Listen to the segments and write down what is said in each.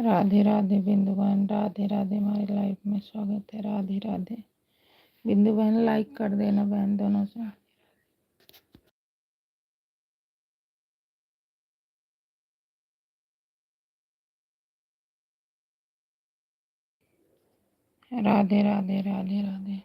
राधे राधे बिंदु बहन, राधे राधे, हमारी लाइफ में स्वागत है। राधे राधे बिंदु बहन, लाइक कर देना बहन दोनों से। राधे राधे राधे राधे।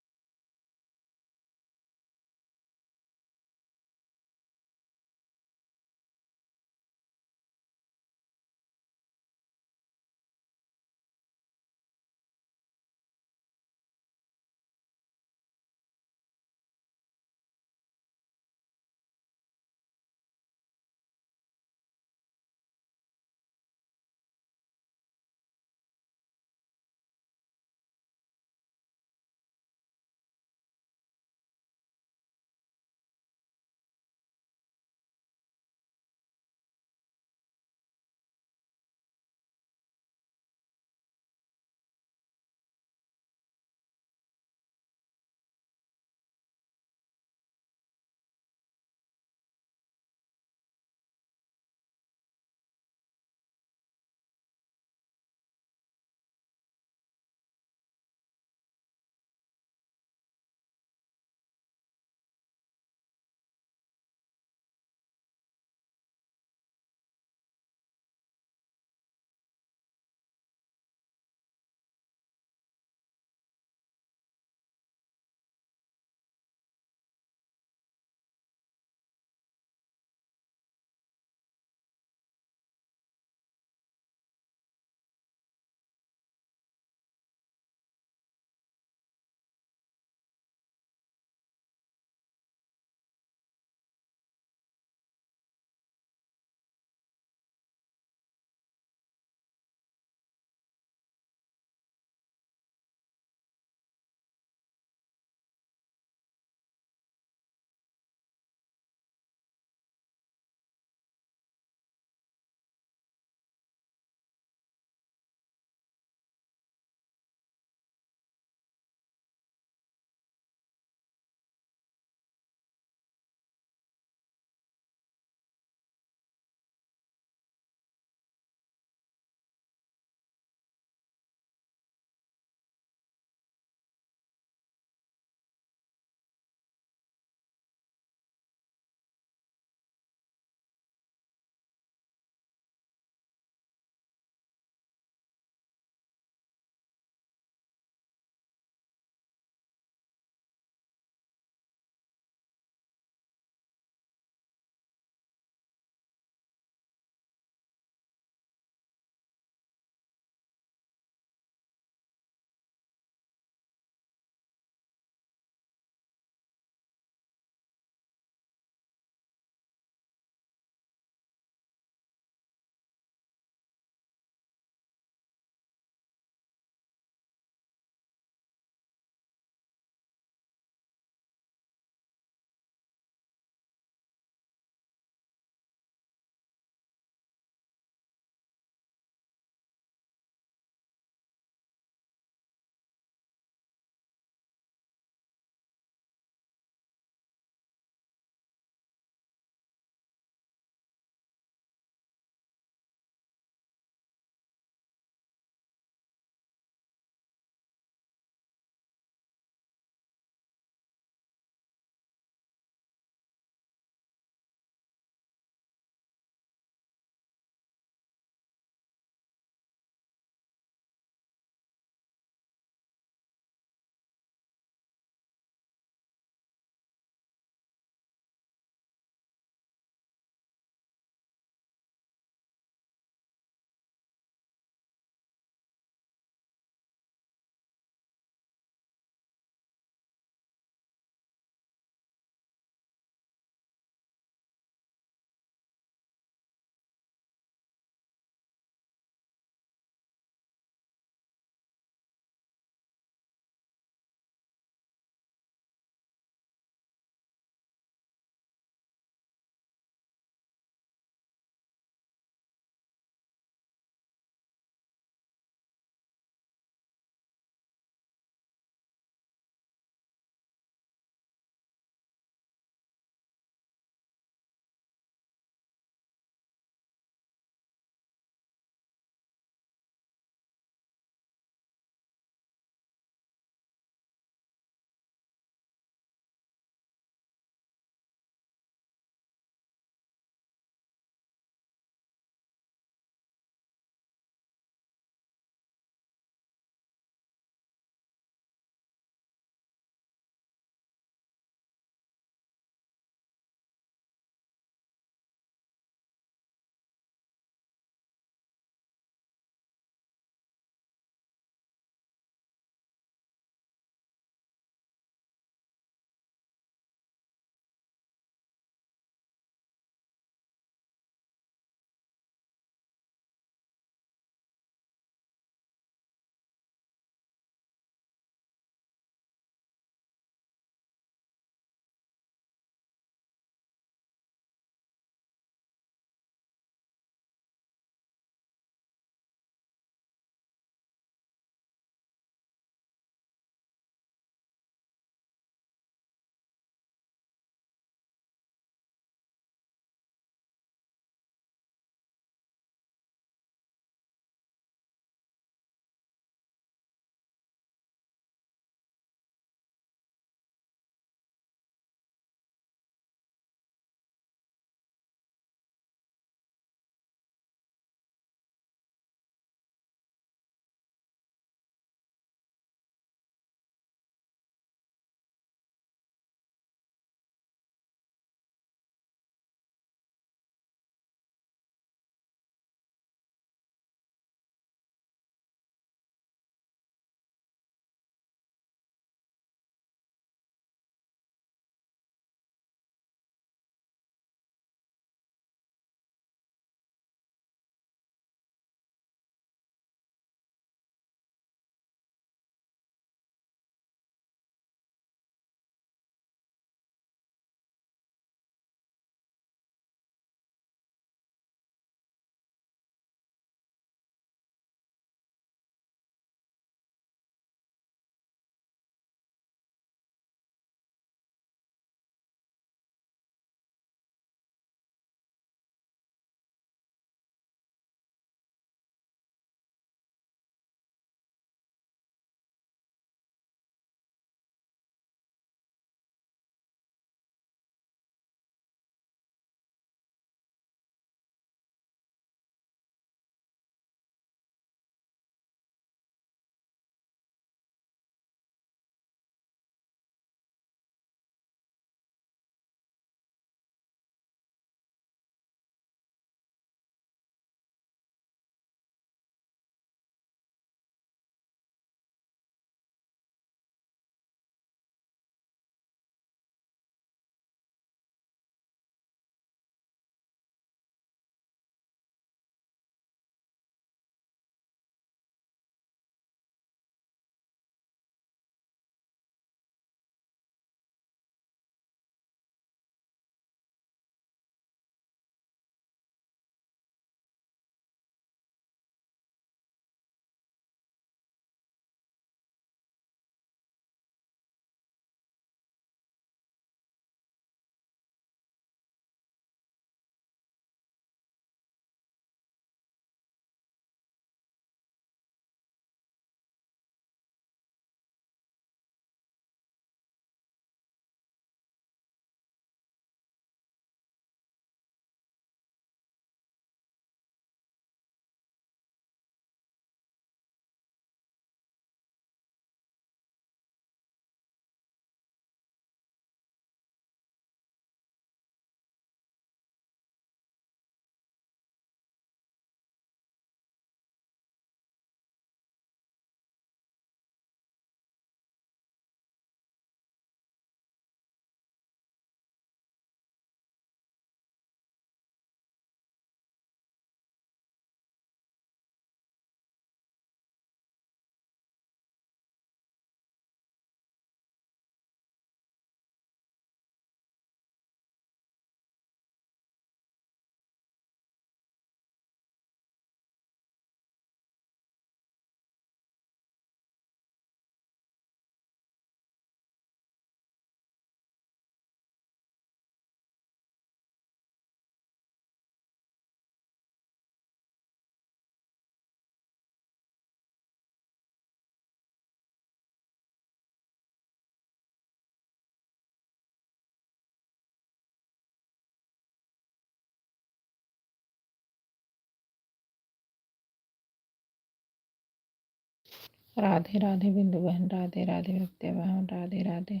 राधे राधे बिंदु बहन, राधे राधे विद्या बहन, राधे राधे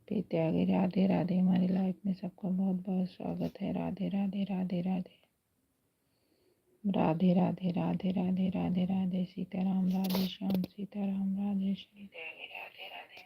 त्यागी, राधे राधे। हमारी लाइफ में सबका बहुत बहुत स्वागत है। राधे राधे राधे राधे राधे राधे राधे राधे राधे राधे। सीताराम राधे श्याम, सीताराम राधे श्री त्यागी, राधे राधे।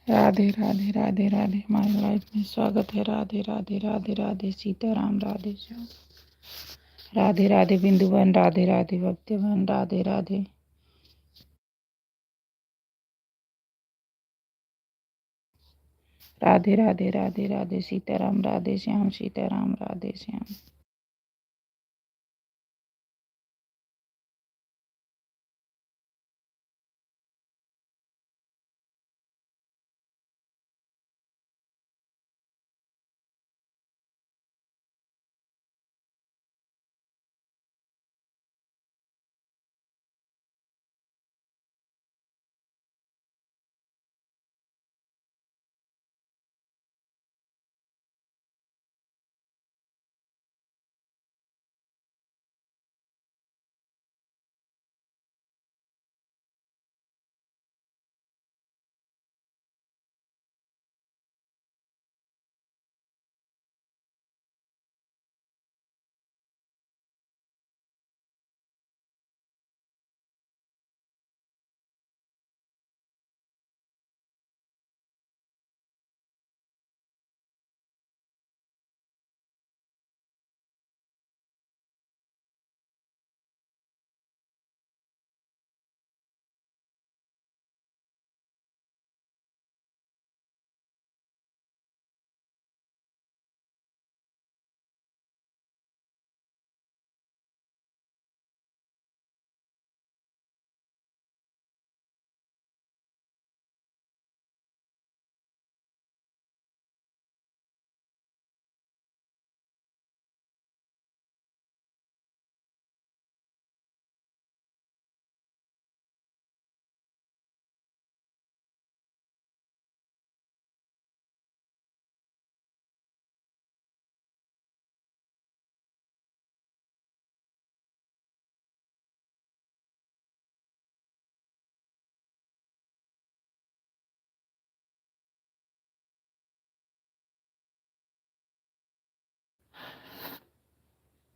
राधे राधे राधे राधे हमारी लाइफ में स्वागत है। राधे राधे राधे राधे सीताराम राधे श्याम। राधे राधे बिंदुवन राधे राधे भक्तिवन राधे राधे। राधे राधे राधे राधे सीताराम राधे श्याम सीताराम राधे श्याम।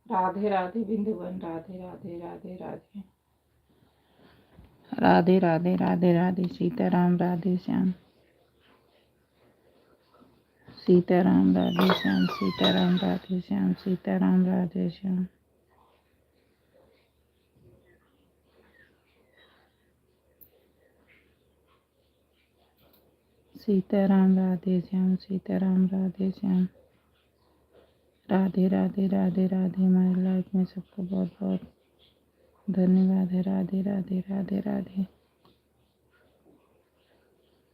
राधे राधे बिंदुवन राधे राधे राधे राधे। राधे राधे राधे राधे सीताराम राधे श्याम सीताराम राधे श्याम सीताराम राधे श्याम सीताराम राधे श्याम। सीताराम राधे श्याम सीताराम राधे श्याम। राधे राधे राधे राधे हमारी लाइफ में सबको बहुत बहुत धन्यवाद है। राधे राधे राधे राधे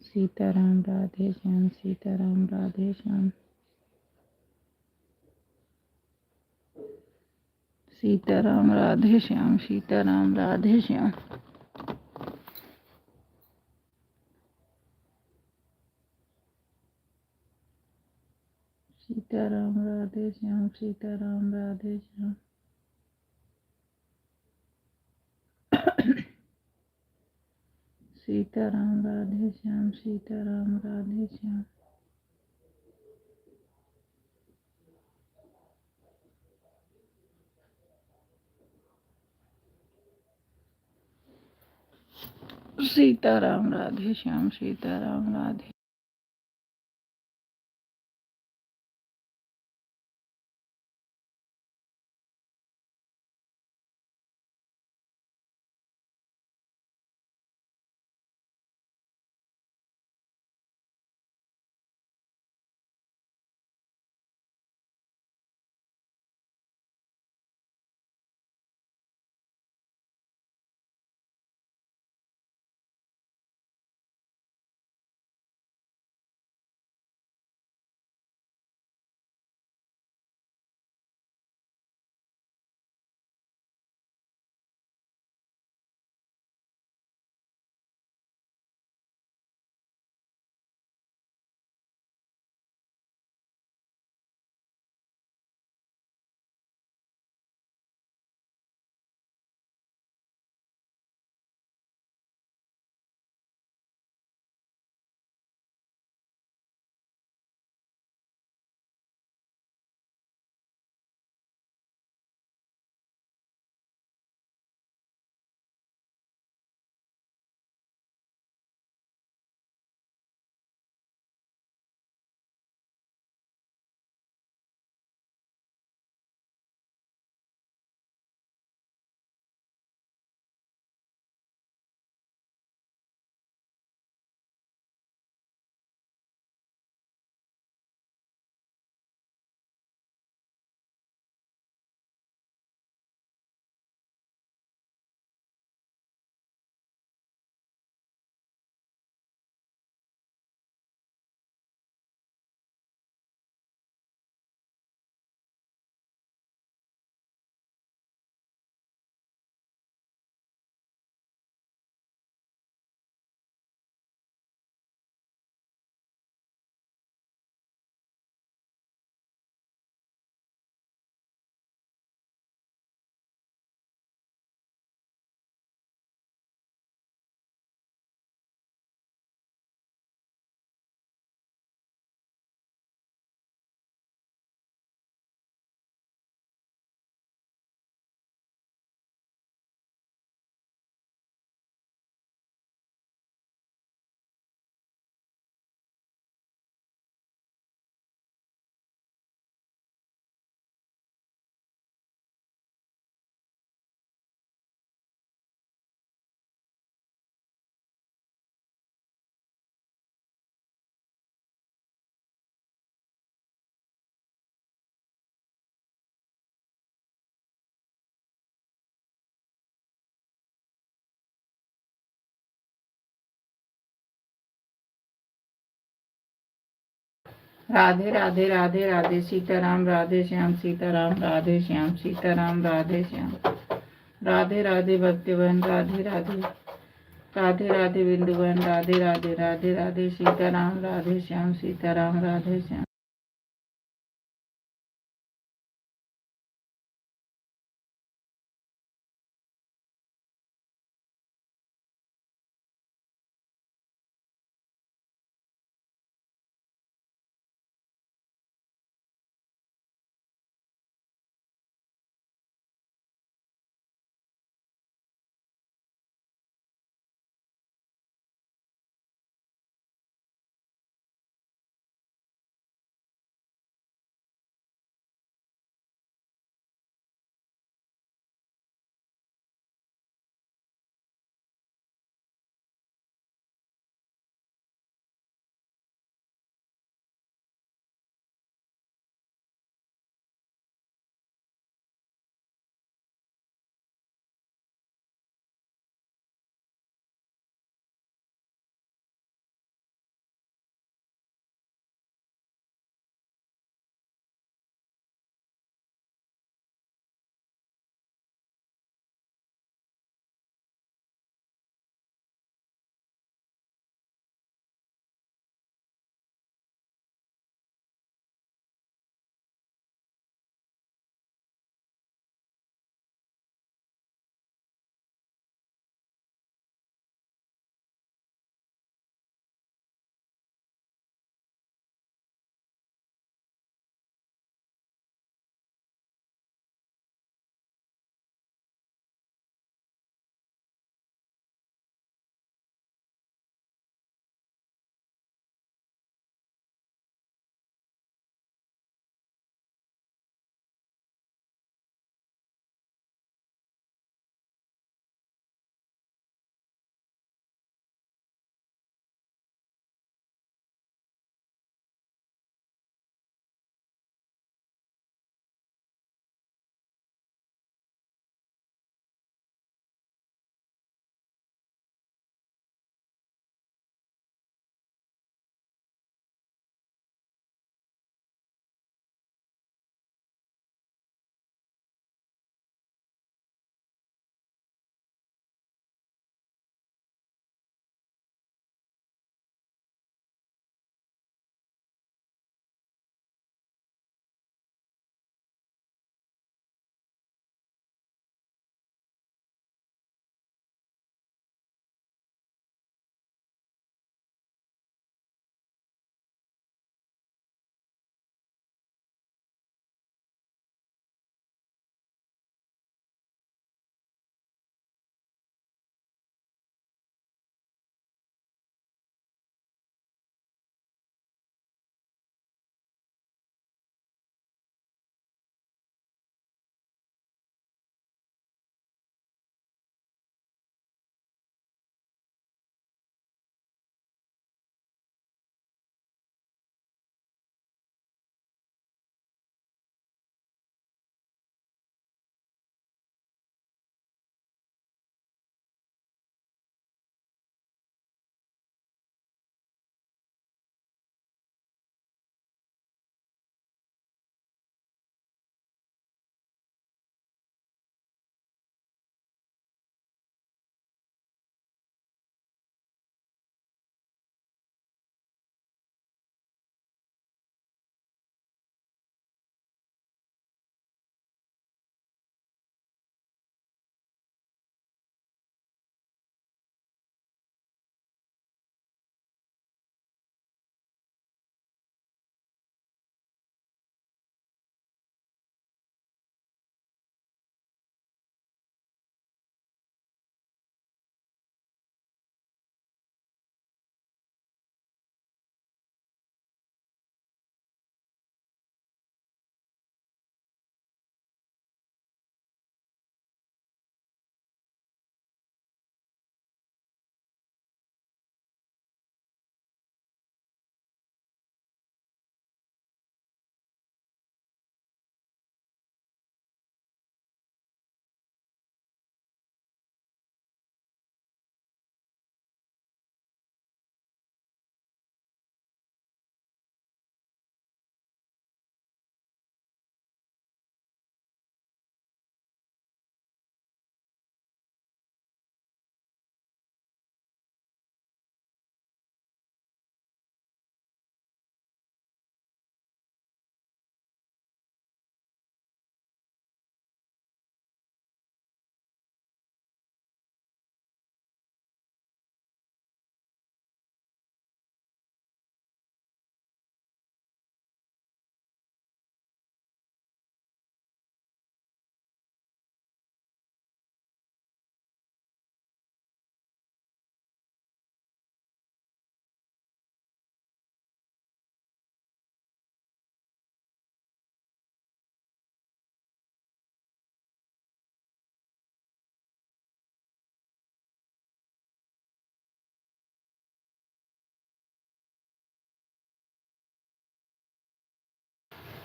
सीताराम राधे श्याम सीताराम राधे श्याम सीताराम राधे श्याम सीताराम राधे श्याम। सीताराम राधे श्याम सीताराम राधे श्याम। सीताराम राधे श्याम सीताराम राधे श्याम। सीताराम राधे श्याम सीताराम राधे। राधे राधे राधे राधे सीताराम राधे श्याम सीताराम राधे श्याम सीताराम राधे श्याम। राधे राधे भक्तिवन राधे राधे राधे राधे बिंदुवन राधे राधे राधे राधे सीताराम राधे श्याम सीताराम राधे श्याम।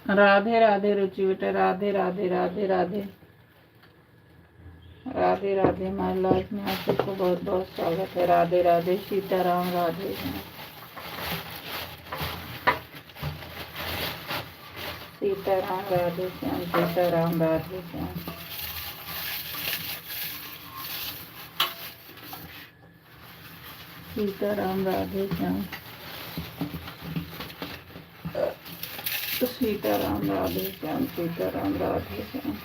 राधे राधे रुचि बेटा, राधे राधे राधे राधे राधे राधे। हमारी लाइफ में आप सबको बहुत बहुत स्वागत है। राधे राधे, सीताराम, राधे श्याम, सीताराम राधे श्याम, सीताराम राधे श्याम, सीताराम राधे श्याम, सीताराम राधे श्याम, सीताराम राधे श्याम।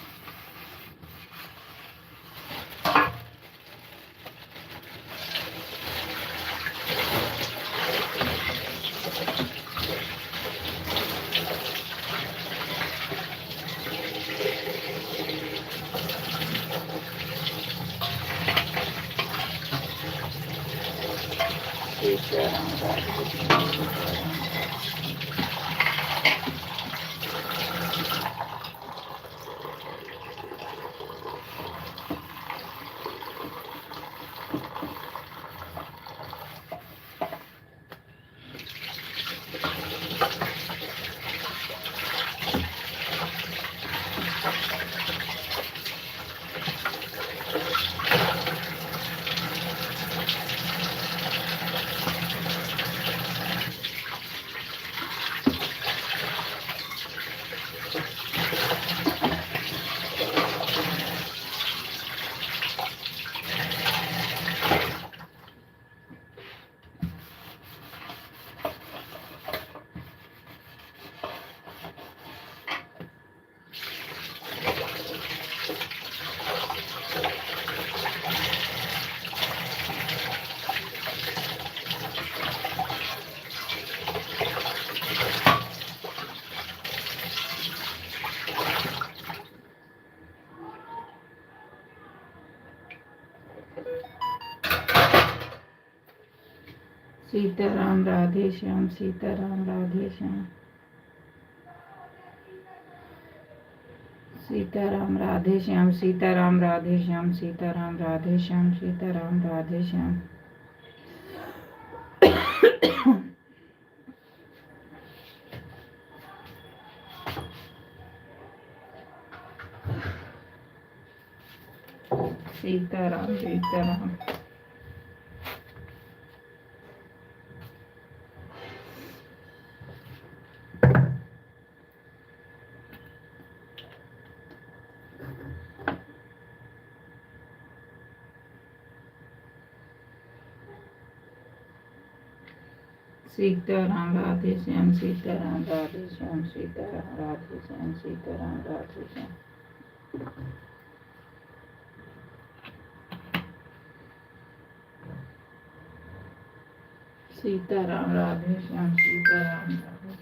सीताराम राधे श्याम। सीताराम राधे श्याम, सीताराम राधे श्याम, सीताराम राधे श्याम, सीताराम राधे श्याम, सीताराम राधे श्याम, सीताराम राधे श्याम। सीताराम, सीताराम, सीताराम राधे श्याम, सीताराम राधे श्याम, सीताराम राधे श्याम, सीताराम राधे श्याम। सीताराम राधे श्याम, सीताराम राधे।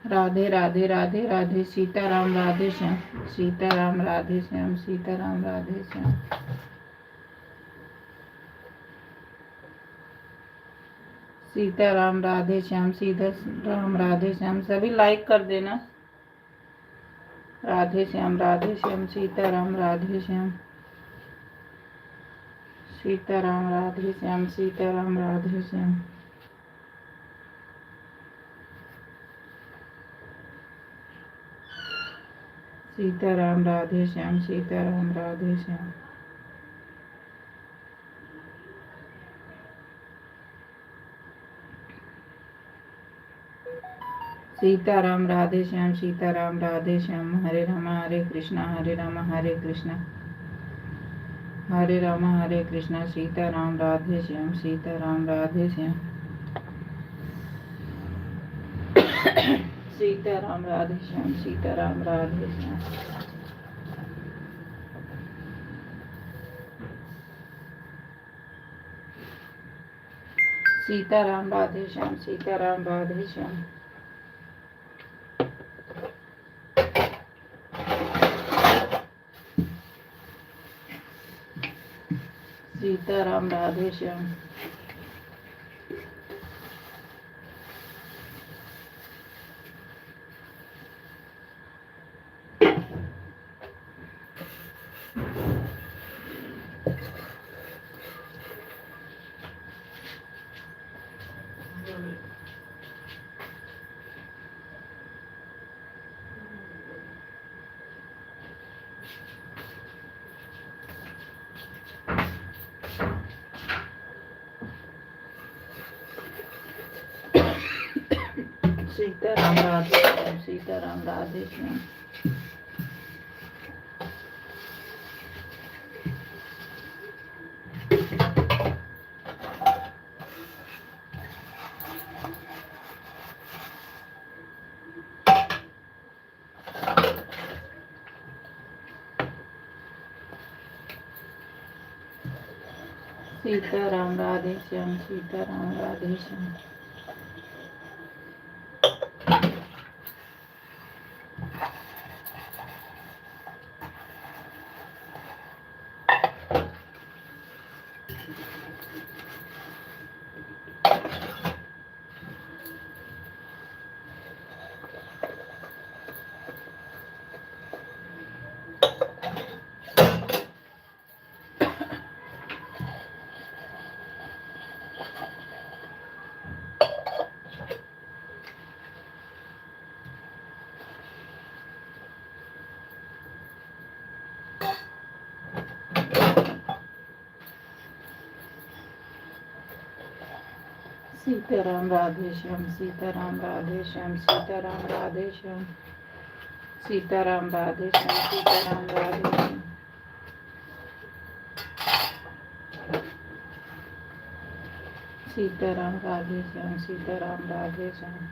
राधे राधे राधे राधे, सीताराम राधे श्याम, सीताराम राधे श्याम, सीताराम राधे श्याम। सीताराम राधे श्याम, सीताराम राधे श्याम। सभी लाइक कर देना। राधे श्याम, राधे श्याम, सीताराम राधे श्याम, सीताराम राधे श्याम, सीताराम राधे श्याम। सीताराम राधे श्याम, सीताराम राधे श्याम। सीताराम राधे श्याम, सीताराम राधे श्याम। हरे कृष्णा हरे राम कृष्णा हरे राम हरे कृष्णा। सीताराम राधे श्याम, सीताराम राधे श्याम। सीताराम राधे श्याम, सीताराम राधे श्याम। सीताराम राधे श्याम, सीताराम राधे श्याम। सीताराम राधे श्याम। सीताराम राधे श्याम, सीताराम राधे श्याम। सीताराम राधे श्याम, सीताराम राधे श्याम। सीताराम राधे श्याम, सीताराम राधे श्याम, सीताराम राधे श्याम। सीताराम राधे श्याम, सीताराम राधे श्याम। सीताराम राधे श्याम, सीताराम राधे श्याम।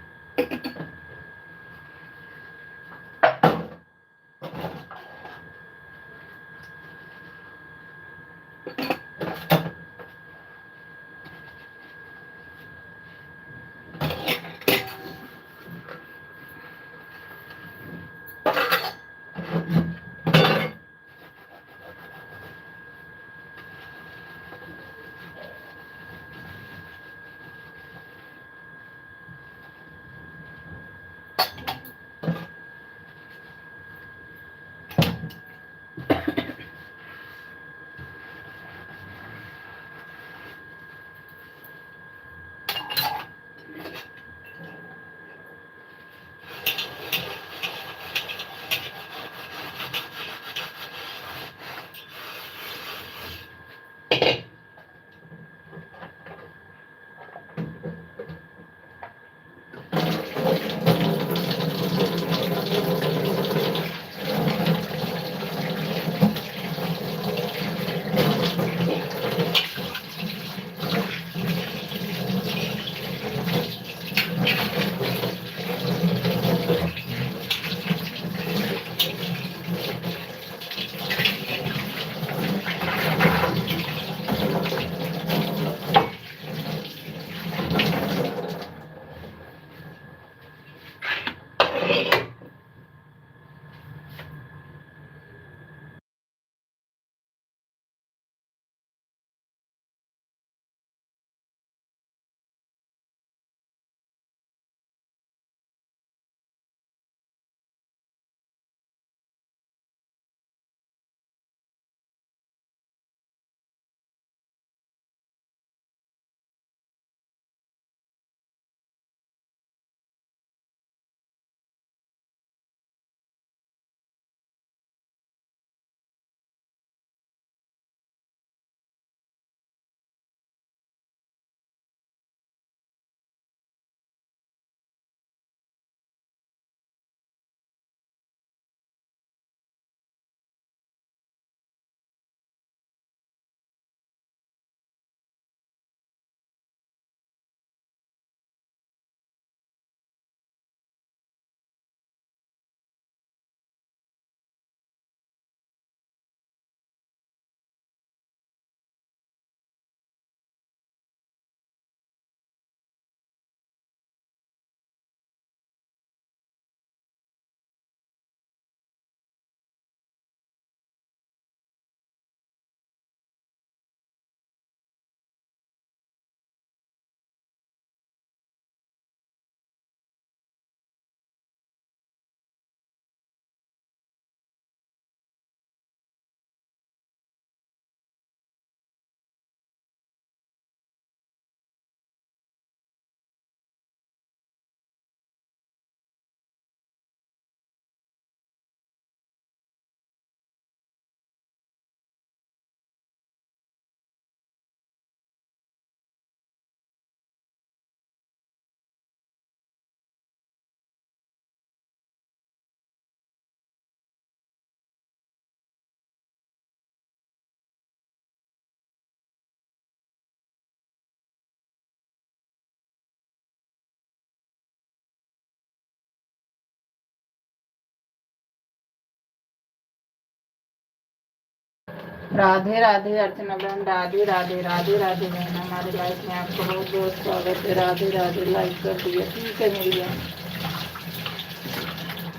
राधे राधे अर्चना बहन, राधे राधे राधे राधे बहन। हमारे लाइफ में आपको बहुत बहुत स्वागत है। राधे राधे, लाइक कर दिया, ठीक है मेरी बहन।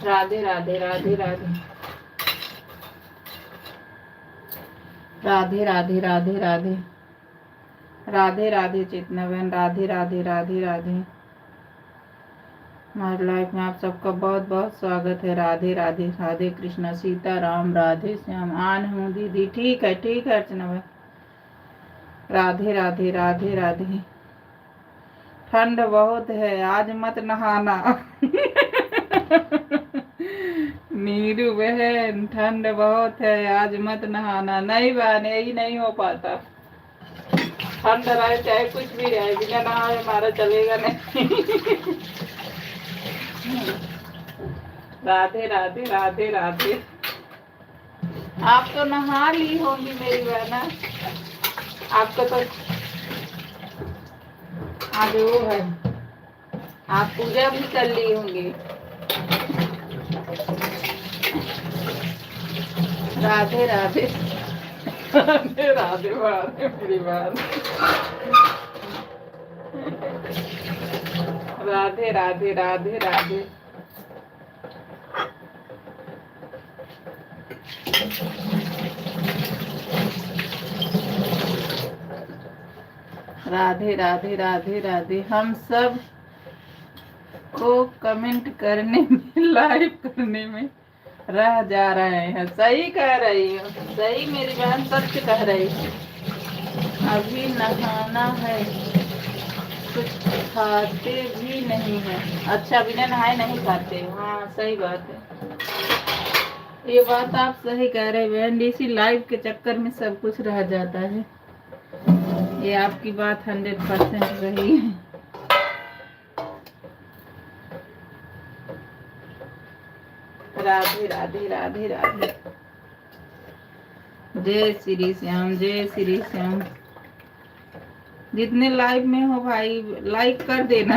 राधे राधे राधे राधे राधे राधे राधे राधे राधे राधे चेतना बहन, राधे राधे राधे राधे। हमारी लाइफ में आप सबका बहुत बहुत स्वागत है। राधे राधे, राधे कृष्णा, सीता राम, राधे श्याम। आन हूँ दीदी, ठीक है अर्चना बहन। राधे राधे राधे राधे। ठंड बहुत है, आज मत नहाना। नीरू बहन, ठंड बहुत है, आज मत नहाना। नहीं बहन, यही नहीं हो पाता। ठंड रहे चाहे कुछ भी रहे, बिना नहाए हमारा चलेगा नहीं। राधे राधे राधे राधे। आप तो नहा ली होंगी मेरी बहना, आपका तो आज वो है, आप पूजा भी कर ली होंगी। राधे राधे राधे राधे राधे मेरी बहन। राधे राधे राधे राधे। राधे राधे राधे राधे। हम सब को कमेंट करने में, लाइव करने में रह जा रहे हैं। सही कह रही हो, सही मेरी बहन, सच कह रही है। अभी नहाना है, कुछ खाते भी नहीं है। अच्छा, बिना नहाए नहीं खाते। हाँ सही बात है, ये बात आप सही कह रहे बहन। इसी लाइव के चक्कर में सब कुछ रह जाता है। ये आपकी बात 100% सही है। राधे राधे राधे राधे। जय श्री श्याम, जय श्री श्याम। जितने लाइव में हो भाई, लाइक कर देना।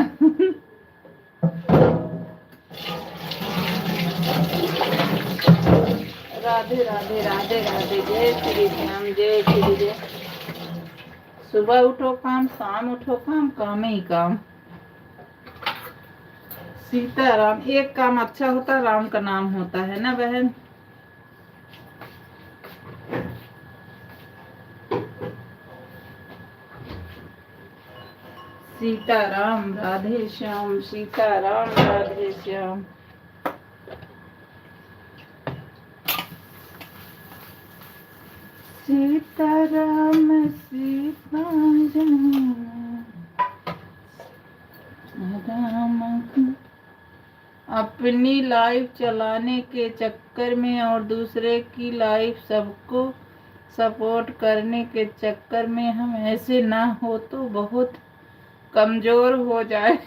राधे राधे राधे राधे। जय श्री श्याम, जय श्री जय। सुबह उठो काम, शाम उठो काम, काम ही काम। सीताराम, एक काम अच्छा होता राम का नाम होता है ना बहन। सीताराम राधे श्याम, सीताराम राधे श्याम। सीताराम सीता राम। अपनी लाइफ चलाने के चक्कर में और दूसरे की लाइफ सबको सपोर्ट करने के चक्कर में हम ऐसे ना हो तो बहुत कमजोर हो जाए।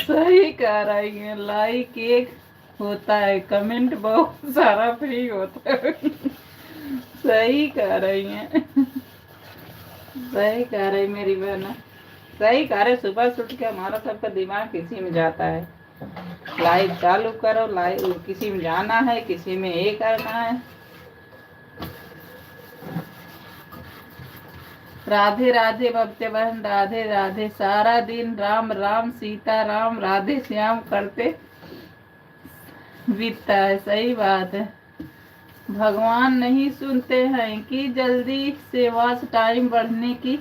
सही कह रही है। लाइक एक होता है, कमेंट बहुत सारा फ्री होता है। सही कह रही है, सही कह रही मेरी बहना, सही कह रहे। सुबह से उठ के हमारा सबका दिमाग किसी में जाता है। लाइव चालू करो, लाइव किसी में जाना है, किसी में ये करना है। राधे राधे भक्ति बहन, राधे राधे। सारा दिन राम राम सीता राम राधे श्याम करते बीतता है। सही बात है। भगवान नहीं सुनते हैं कि जल्दी से वॉच टाइम बढ़ने की।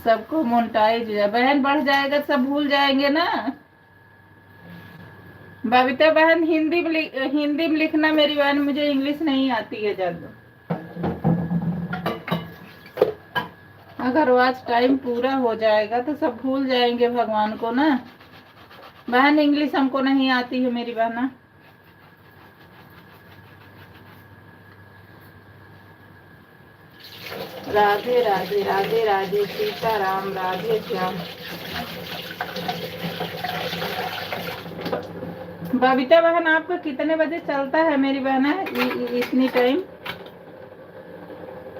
सबको मोनेटाइज बहन बढ़ जाएगा, सब भूल जाएंगे ना। बबीता बहन, हिंदी में लिखना मेरी बहन, मुझे इंग्लिश नहीं आती है ज्यादा। अगर वॉच टाइम पूरा हो जाएगा तो सब भूल जाएंगे भगवान को ना बहन। इंग्लिश हमको नहीं आती है मेरी बहना। राधे राधे राधे राधे। सीताराम राधे श्याम। बबीता बहन, आपका कितने बजे चलता है मेरी बहना इतनी टाइम?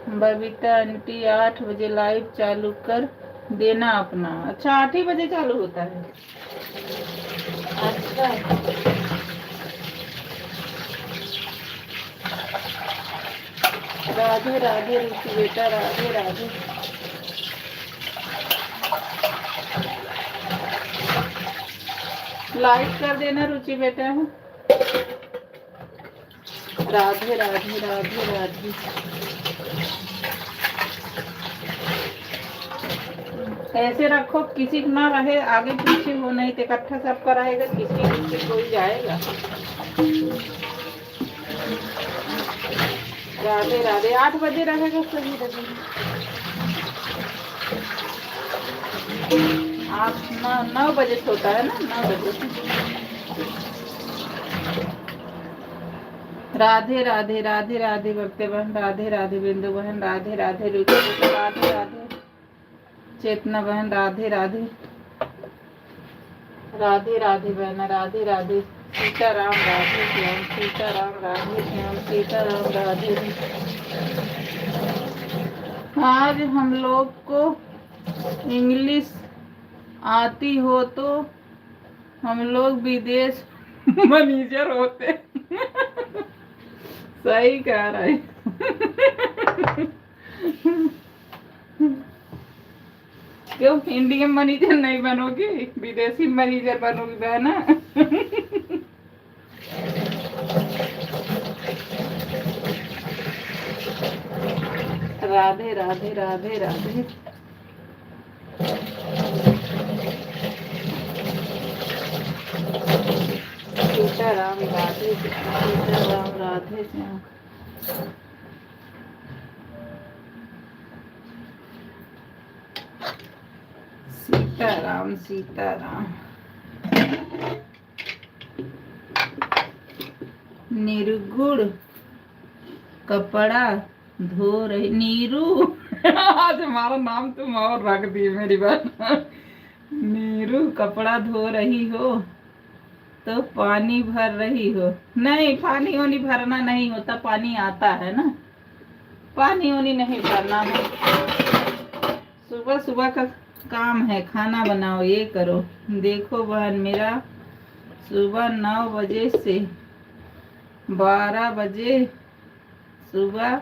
बबीता आंटी 8 बजे लाइव चालू कर देना अपना। अच्छा, 8 ही बजे चालू होता है। अच्छा, राधे राधे रुचि बेटा, राधे राधे। लाइक कर देना रुचि बेटा। राधे राधे राधे राधे। ऐसे रखो किसी ना रहे आगे पीछे हो, नहीं तो इकट्ठा सब कराएगा, किसी कोई जाएगा। राधे राधे। 8 बजे रहेगा, सही रहेगा। आप 9 बजे से होता है ना, 9 बजे से। राधे राधे राधे राधे भक्ति बहन, राधे राधे बिंदु बहन, राधे राधे रुचि, राधे राधे चेतना बहन, राधे राधे। राधे राधे बहन, राधे राधे। सीताराम राधे श्याम, सीताराम राधे श्याम, सीताराम राधे। आज हम लोग को इंग्लिश आती हो तो हम लोग विदेश मैनेजर होते। सही कह रहे। क्यों इंडियन मैनेजर नहीं बनोगी, विदेशी मैनेजर बनोगी बहना। राधे राधे राधे राधे। सीताराम राधे, सीताराम राधे श्याम। सीताराम सीताराम। निर्गुण कपड़ा धो रही नीरू। आज हमारा नाम तुम और रख दी मेरी बहन। नीरू कपड़ा धो रही हो तो पानी भर रही हो। नहीं, पानी वानी भरना नहीं होता, पानी आता है ना, पानी वानी नहीं भरना है। सुबह सुबह का काम है, खाना बनाओ, ये करो। देखो बहन मेरा सुबह 9 बजे से 12 बजे सुबह,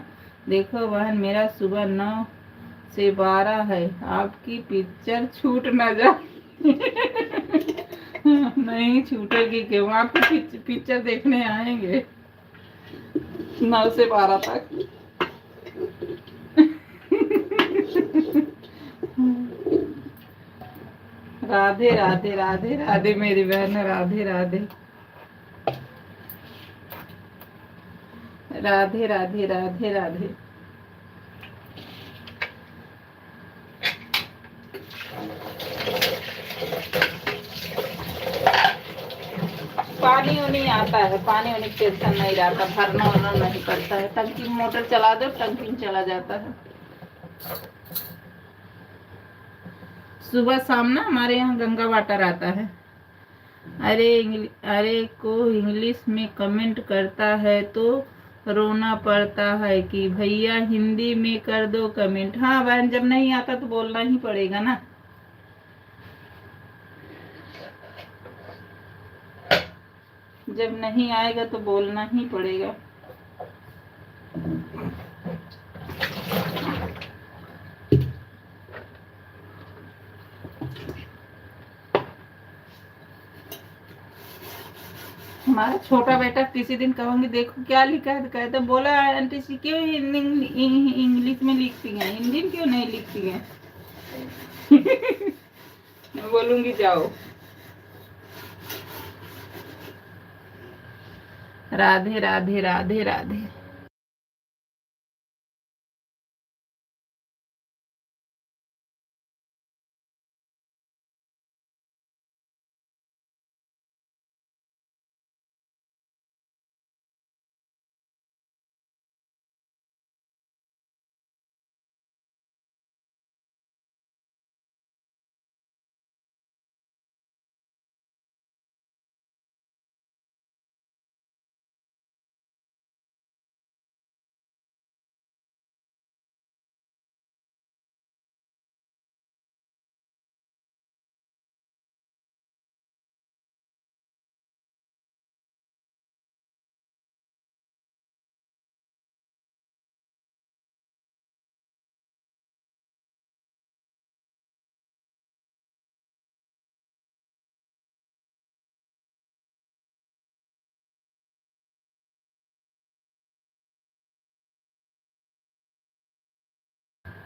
देखो बहन मेरा सुबह 9 से 12 है, आपकी पिक्चर छूट ना जाए। नहीं छूटेगी क्यों, आपकी पिक्चर देखने आएंगे 9 से 12 तक। राधे राधे राधे राधे मेरी बहन, राधे राधे राधे राधे राधे राधे। पानी उनी आता है, पानी उनी टेंशन नहीं रहता, भरना उरना नहीं पड़ता है। टंकी मोटर चला दो, टंकी में चला जाता है। सुबह शाम ना हमारे यहाँ गंगा वाटर आता है। अरे को इंग्लिश में कमेंट करता है तो रोना पड़ता है कि भैया हिंदी में कर दो कमेंट। हाँ बहन, जब नहीं आता तो बोलना ही पड़ेगा ना। जब नहीं आएगा तो बोलना ही पड़ेगा। हमारा छोटा बेटा किसी दिन कहूँगी देखो क्या लिखा है, तो कहते बोला आंटी जी क्यों इंग्लिश में लिखती हैं, हिंदी में क्यों नहीं लिखती हैं। मैं बोलूंगी जाओ। राधे राधे राधे राधे।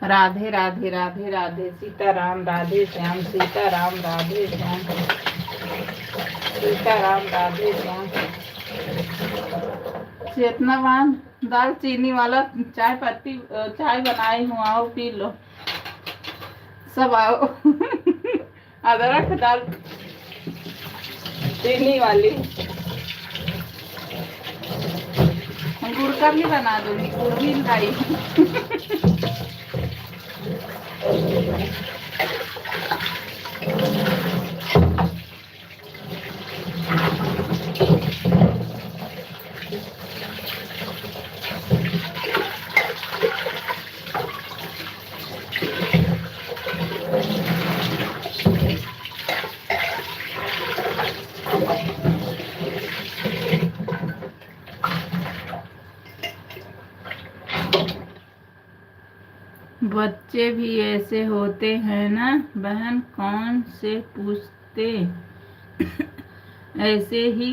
राधे राधे राधे राधे सीताराम राधे श्याम सीताराम राधे श्याम सीताराम राधे श्याम। चेतनावान दाल चीनी वाला चाय पत्ती चाय बनाई हूँ, आओ पी लो सब आओ। अदरक दाल चीनी वाली गुड़ का भी बना दूंगी, गुड़ भी लाई। बच्चे भी ऐसे होते हैं ना बहन, कौन से पूछते ऐसे ही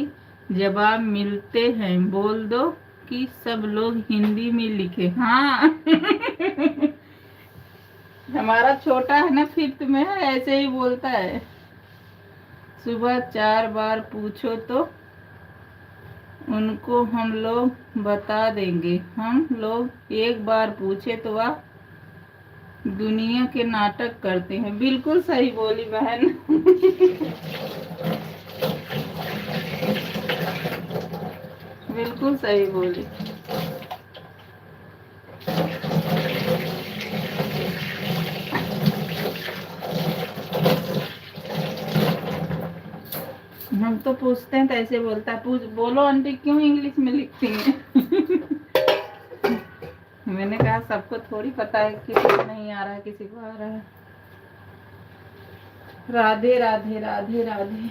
जवाब मिलते हैं। बोल दो कि सब लोग हिंदी में लिखे। हाँ। हमारा छोटा है ना, 5th में है, ऐसे ही बोलता है। सुबह 4 बार पूछो तो उनको हम लोग बता देंगे। हम लोग एक बार पूछे तो वह दुनिया के नाटक करते हैं। बिल्कुल सही बोली बहन। बिल्कुल सही बोली। हम तो पूछते हैं तो ऐसे बोलता है, पूछ बोलो आंटी क्यों इंग्लिश में लिखती हैं। मैंने कहा सबको थोड़ी पता है, किसी को नहीं आ रहा है किसी को आ रहा है। राधे राधे राधे राधे।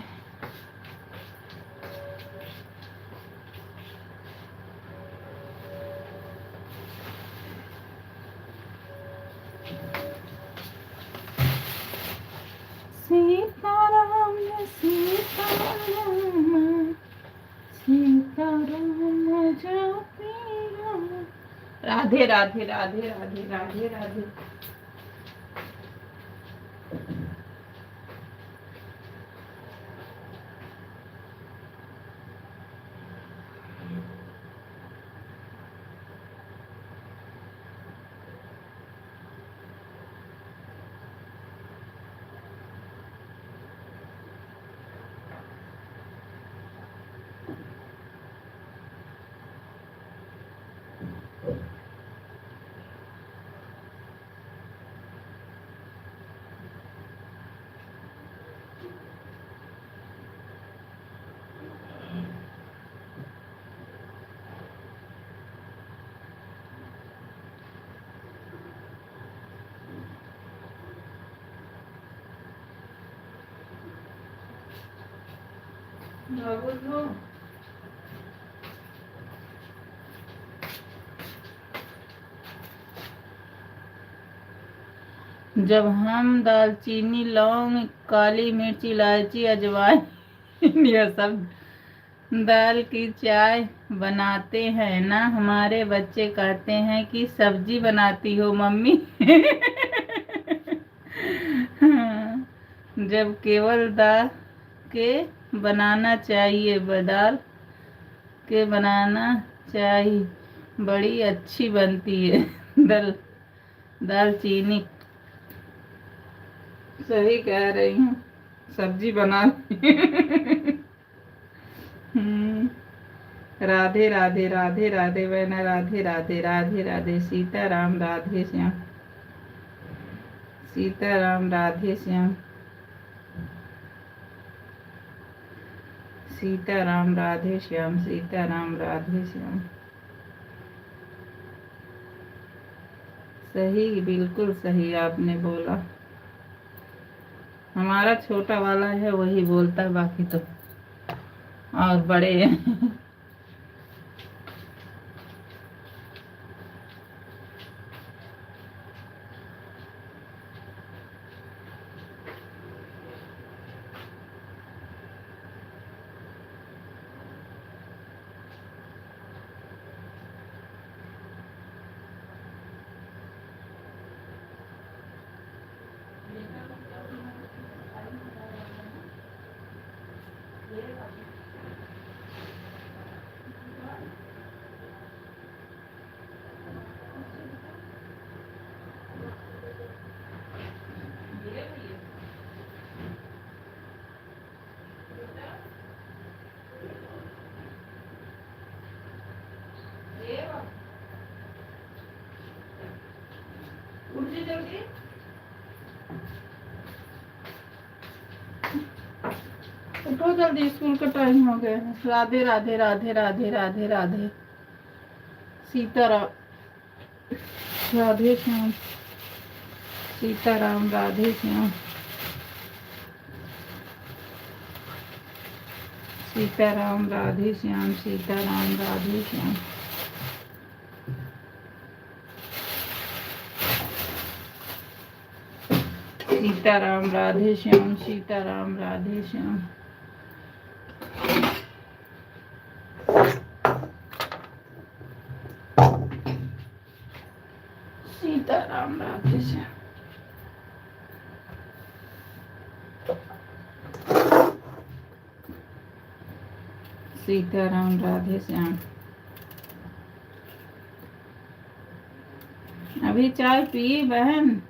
सीताराम सीताराम सीताराम जपी राम। राधे राधे राधे राधे राधे राधे। जब हम दालचीनी लौंग काली मिर्च इलायची अजवाइन यह सब दाल की चाय बनाते हैं ना, हमारे बच्चे कहते हैं कि सब्जी बनाती हो मम्मी। जब केवल दाल के बनाना चाहिए, दाल के बनाना चाहिए, बड़ी अच्छी बनती है दालचीनी। सही कह रही हूँ, सब्जी बना। राधे राधे राधे राधे बहना, राधे राधे राधे राधे। सीताराम राधे श्याम सीताराम राधे श्याम सीताराम राधे श्याम सीताराम राधे श्याम। सही, बिल्कुल सही आपने बोला। हमारा छोटा वाला है वही बोलता है, बाकी तो और बड़े हैं। उठो जल्दी, स्कूल का टाइम हो गया है। राधे राधे राधे राधे राधे राधे सीताराम, राधे श्याम, सीताराम, राधे श्याम, सीताराम, राधे श्याम, सीताराम, राधे श्याम, सीताराम, राधे श्याम, सीताराम, राधे श्याम, सीताराम, राधे श्याम, सीताराम, राधे श्याम। अभी चाय पी बहन।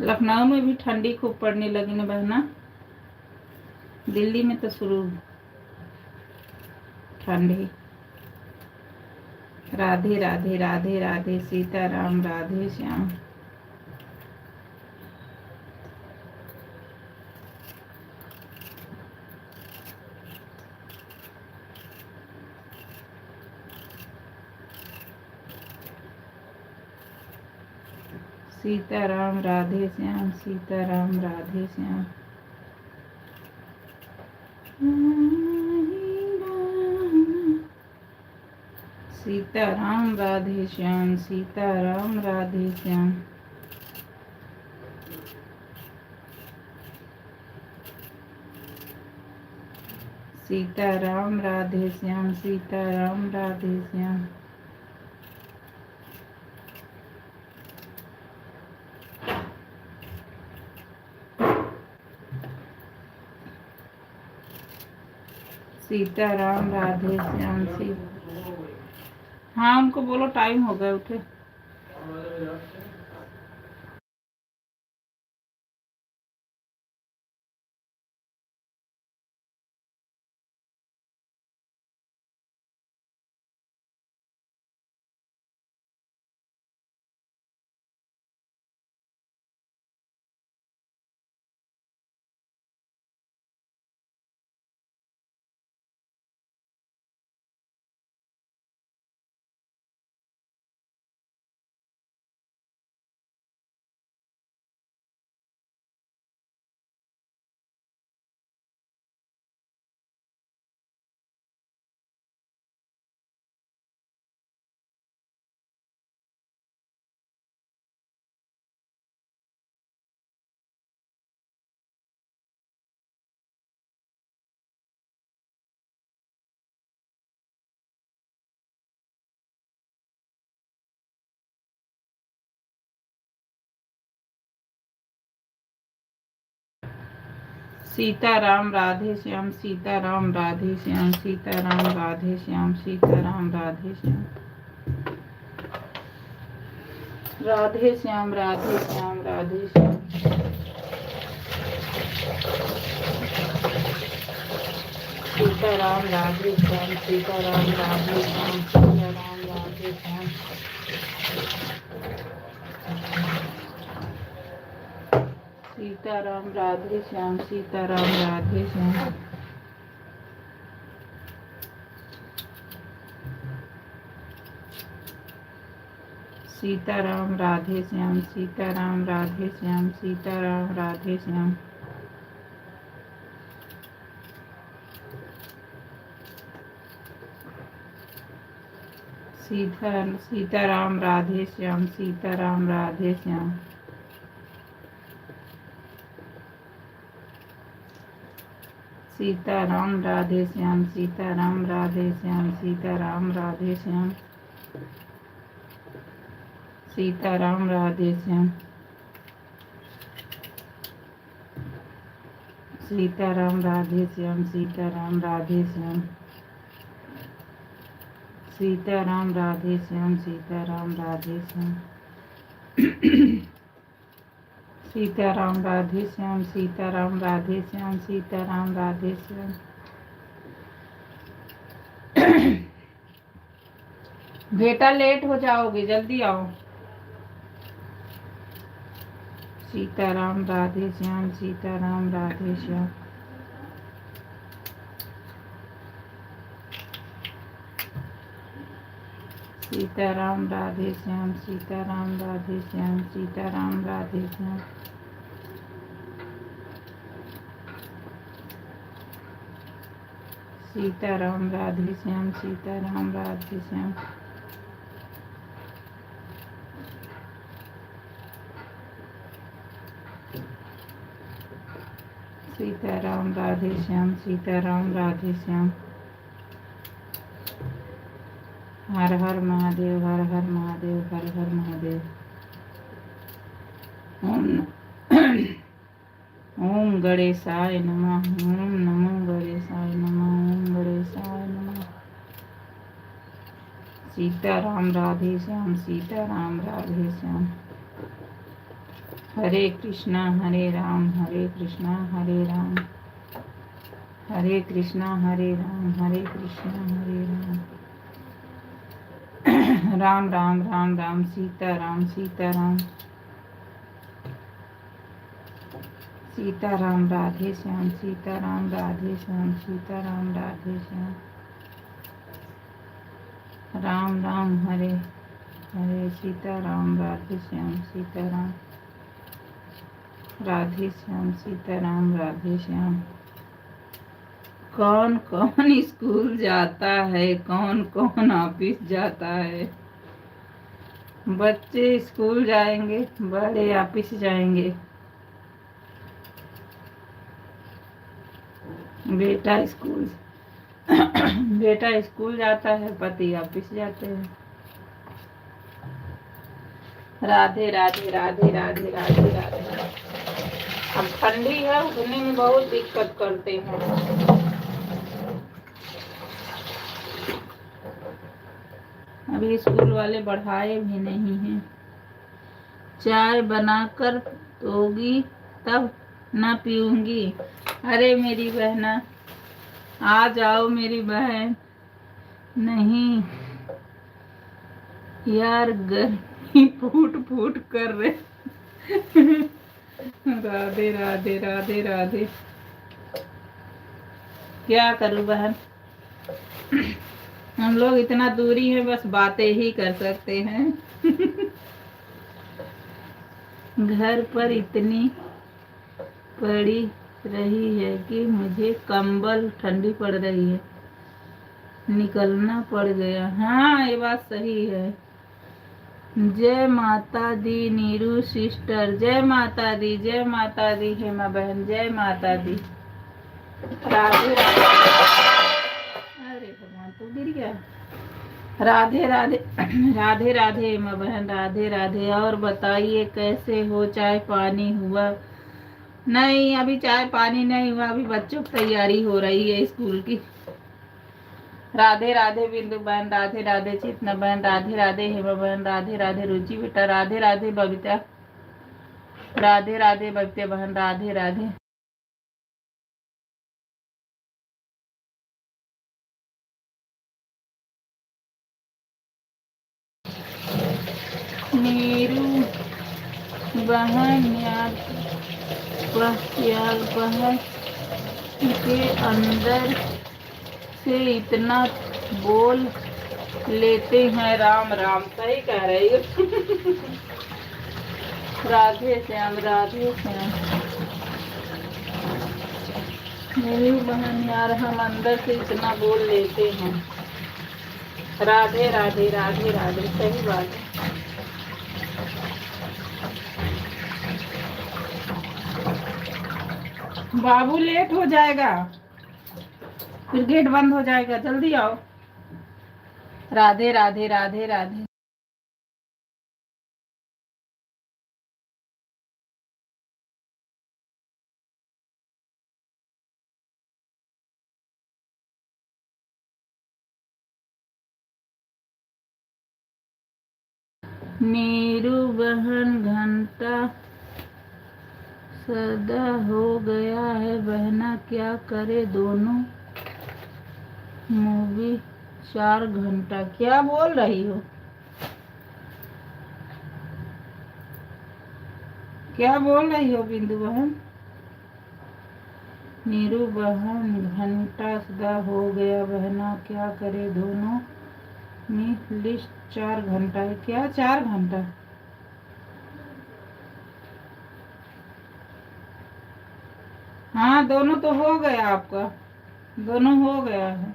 लखनऊ में भी ठंडी खूब पड़ने लगी ना बहना। दिल्ली में तो शुरू ठंडी। राधे राधे राधे राधे सीताराम, राधे श्याम, सीताराम, राधे श्याम, सीताराम, राधे श्याम। सीताराम, राधे श्याम, सीताराम, राधे श्याम, सीताराम, राधे श्याम, सीताराम, राधे श्याम, सीताराम, राधे श्याम, हाँ उनको बोलो टाइम हो गया, उठे। सीताराम, राधे श्याम, सीताराम, राधे श्याम, सीताराम, राधे श्याम, सीताराम, राधे श्याम, राधे श्याम, राधे श्याम, राधे श्याम, सीताराम, राधे श्याम, सीताराम, राधे श्याम, सीताराम, राधे श्याम, सीताराम, राधे श्याम, सीताराम, राधे श्याम, सीताराम, राधे श्याम, सीताराम, राधे श्याम, सीताराम, राधे श्याम, सीताराम, राधे श्याम, सीताराम, राधे श्याम, सीताराम, राधे श्याम, सीताराम, राधे श्याम, सीताराम, राधे श्याम, सीताराम, राधे श्याम, सीताराम राधे श्याम, सीताराम राधे श्याम, सीताराम राधे श्याम, सीताराम राधे श्याम, सीताराम राधे श्याम, सीताराम राधे श्याम, सीताराम राधे श्याम। बेटा लेट हो जाओगे, जल्दी आओ। सीताराम राधे श्याम, सीताराम राधे श्याम, सीताराम राधे श्याम, सीताराम राधे श्याम, सीताराम राधे श्याम, सीताराम राधे श्याम, सीताराम राधे श्याम, सीताराम राधे श्याम, सीताराम राधे श्याम। हर हर महादेव, हर हर महादेव, हर हर महादेव। ओम गणेशाय नमः, ओम नमो गणेशाय नमः, ओम गणेशाय नमः। सीताराम राधे श्याम, सीताराम राधे श्याम। हरे कृष्णा हरे राम, हरे कृष्णा हरे राम, हरे कृष्णा हरे राम, हरे कृष्णा हरे राम, राम राम राम राम, सीताराम सीताराम, सीताराम राधे श्याम, सीताराम राधे श्याम, सीताराम राधे श्याम। राम राम हरे हरे, सीताराम राधे श्याम, सीताराम राधे श्याम, सीताराम राधे श्याम। कौन कौन स्कूल जाता है, कौन कौन ऑफिस जाता है? बच्चे स्कूल जाएंगे, बड़े ऑफिस जाएंगे। बेटा स्कूल जाता है, पति ऑफिस जाते हैं। राधे राधे राधे राधे राधे राधे। अब ठंडी है, उठने में बहुत दिक्कत करते हैं। अभी स्कूल वाले बढ़ाए भी नहीं हैं। चाय बनाकर दोगी तब ना पीऊंगी। अरे मेरी बहना, आ जाओ मेरी बहन। नहीं यार, गर्मी फूट फूट कर रहे। राधे राधे राधे राधे। क्या करूं बहन, हम लोग इतना दूरी है, बस बातें ही कर सकते हैं। घर पर इतनी पड़ी रही है कि मुझे कंबल, ठंडी पड़ रही है, निकलना पड़ गया। हाँ, ये बात सही है। जय माता दी नीरू सिस्टर, जय माता दी, जय माता दी हेमा बहन, जय माता दी। राधे राधे। अरे भगवान, तो गिर गया। राधे राधे राधे राधे हेमा बहन, राधे राधे। और बताइए कैसे हो? चाय पानी हुआ? नहीं, अभी चाय पानी नहीं हुआ, अभी बच्चों की तैयारी हो रही है स्कूल की। राधे राधे बिंदु बहन, राधे राधे चेतना बहन, राधे राधे हेमा बहन, राधे राधे रुचि बेटा, राधे राधे बबीता, राधे राधे बबीता बहन, राधे राधे। नीरू बहन यार बहन के अंदर से इतना बोल लेते हैं। राम राम, सही कह रही हो। राधे श्याम, राधे श्याम। मेरी बहन यार, हम अंदर से इतना बोल लेते हैं। राधे राधे राधे राधे, सही बात है। बाबू लेट हो जाएगा, फिर गेट बंद हो जाएगा, जल्दी आओ। राधे राधे राधे राधे। नीरू बहन घंटा सदा हो गया है, बहना क्या करे दोनों मूवी 4 घंटा। क्या बोल रही हो? क्या बोल रही हो बिंदु बहन? नीरू बहन घंटा सदा हो गया, बहना क्या करे दोनों में लिस्ट 4 घंटा है। क्या 4 घंटा? हाँ दोनों तो हो गया आपका, दोनों हो गया है।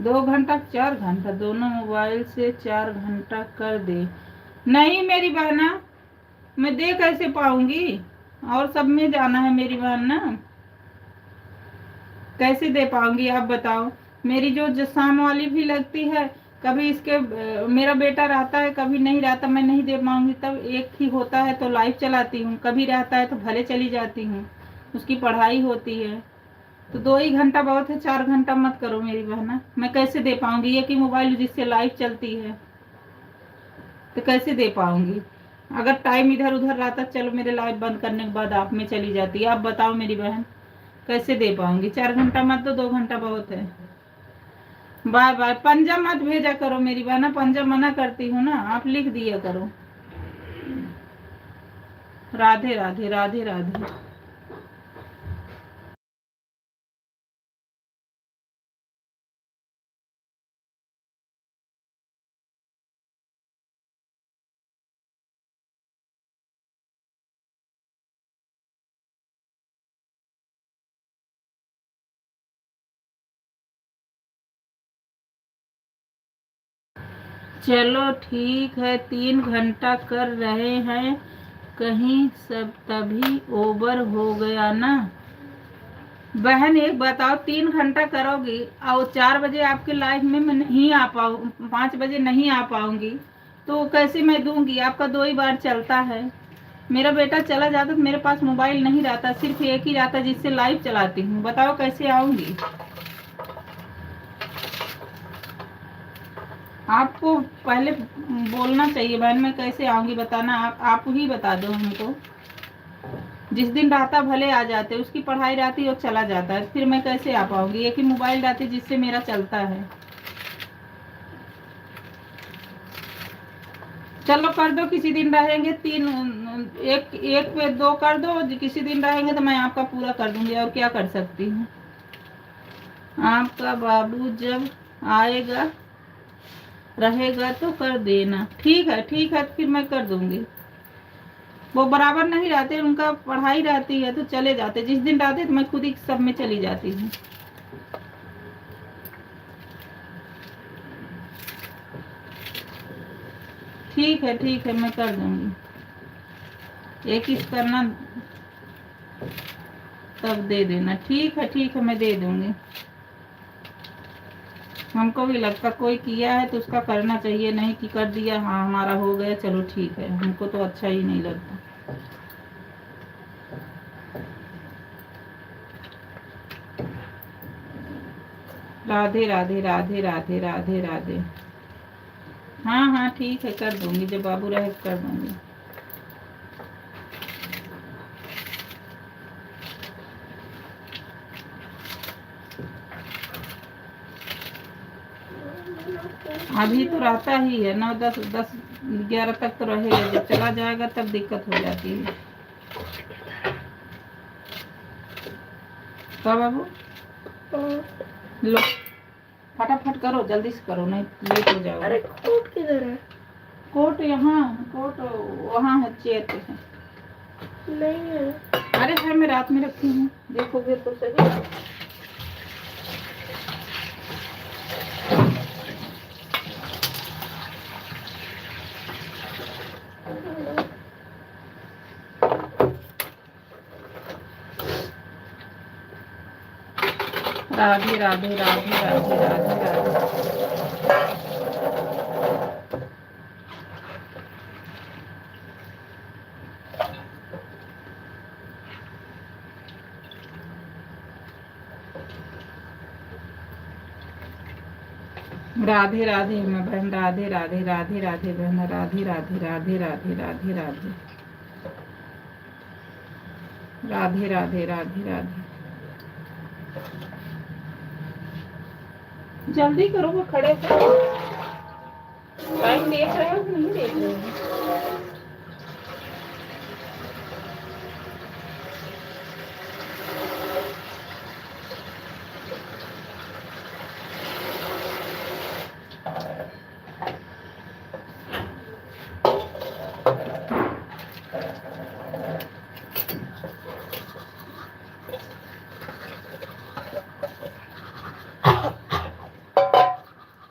2 घंटा 4 घंटा दोनों मोबाइल से 4 घंटा कर दे। नहीं मेरी बहना, मैं दे कैसे पाऊंगी? और सब में जाना है मेरी बहन ना, कैसे दे पाऊंगी आप बताओ? मेरी जो शाम वाली भी लगती है, कभी इसके मेरा बेटा रहता है, कभी नहीं रहता, मैं नहीं दे पाऊंगी। तब एक ही होता है तो लाइव चलाती हूँ, कभी रहता है तो भले चली जाती हूँ, उसकी पढ़ाई होती है। तो 2 ही घंटा बहुत है, 4 घंटा मत करो मेरी बहना। मैं कैसे दे पाऊंगी? एक ही मोबाइल जिससे लाइव चलती है, तो कैसे दे पाऊंगी? अगर टाइम इधर उधर रहता, चलो मेरे लाइव बंद करने के बाद आप में चली जाती। आप बताओ मेरी बहन, कैसे दे पाऊंगी? 4 घंटा मत तो 2 घंटा बहुत है। Bye bye. पंजा मत भेजा करो मेरी बहना, पंजा मना करती हूँ ना, आप लिख दिया करो। राधे राधे राधे राधे। चलो ठीक है, 3 घंटा कर रहे हैं कहीं, सब तभी ओवर हो गया ना। बहन एक बताओ, 3 घंटा करोगी और 4 बजे आपके लाइफ में मैं नहीं आ पाऊँ, 5 बजे नहीं आ पाऊंगी, तो कैसे मैं दूंगी? आपका 2 ही बार चलता है। मेरा बेटा चला जाता तो मेरे पास मोबाइल नहीं रहता, सिर्फ एक ही रहता जिससे लाइव चलाती हूँ। बताओ कैसे आऊंगी? आपको पहले बोलना चाहिए बहन, मैं कैसे आऊंगी बताना। आप ही बता दो हमको। जिस दिन रहता भले आ जाते, उसकी पढ़ाई रहती और चला जाता है, फिर मैं कैसे आ पाऊंगी? एक ही मोबाइल रहती जिससे मेरा चलता है। चलो कर दो, किसी दिन रहेंगे 3, एक एक पे 2 कर दो, किसी दिन रहेंगे तो मैं आपका पूरा कर दूंगी, और क्या कर सकती हूँ। आपका बाबू जब आएगा रहेगा तो कर देना। ठीक है, फिर मैं कर दूंगी। वो बराबर नहीं रहते, उनका पढ़ाई रहती है तो चले जाते, जिस दिन रहते तो मैं खुद ही सब में चली जाती हूँ। ठीक है, मैं कर दूंगी। एक इस करना तब दे देना। ठीक है, मैं दे दूंगी। हमको भी लगता कोई किया है तो उसका करना चाहिए, नहीं कि कर दिया हाँ हमारा हो गया चलो ठीक है, हमको तो अच्छा ही नहीं लगता। राधे राधे राधे राधे राधे राधे। हाँ ठीक है, कर दूंगी, जब बाबू रहे कर दूंगी। अभी तो रहता ही है 9 10 10 11 तक तो रहेगा, जब चला जाएगा तब दिक्कत हो जाती है। क्या बाबू? लो फटाफट करो, जल्दी से करो, नहीं लेट हो जाओ। अरे कोट किधर है? कोट यहाँ, कोट वहाँ है, चेयर पे है। नहीं है। अरे है, मैं रात में रखी हूँ, देखोगे तो सही। राधे राधे राधे राधे राधे राधे। राधे राधे मैं बहन, राधे राधे, राधे राधे बहन, राधे राधे, राधे राधे, राधे राधे, राधे राधे, राधे राधे। जल्दी करो, वो खड़े थे, टाइम देख रहे हो कि नहीं देख रहे हो?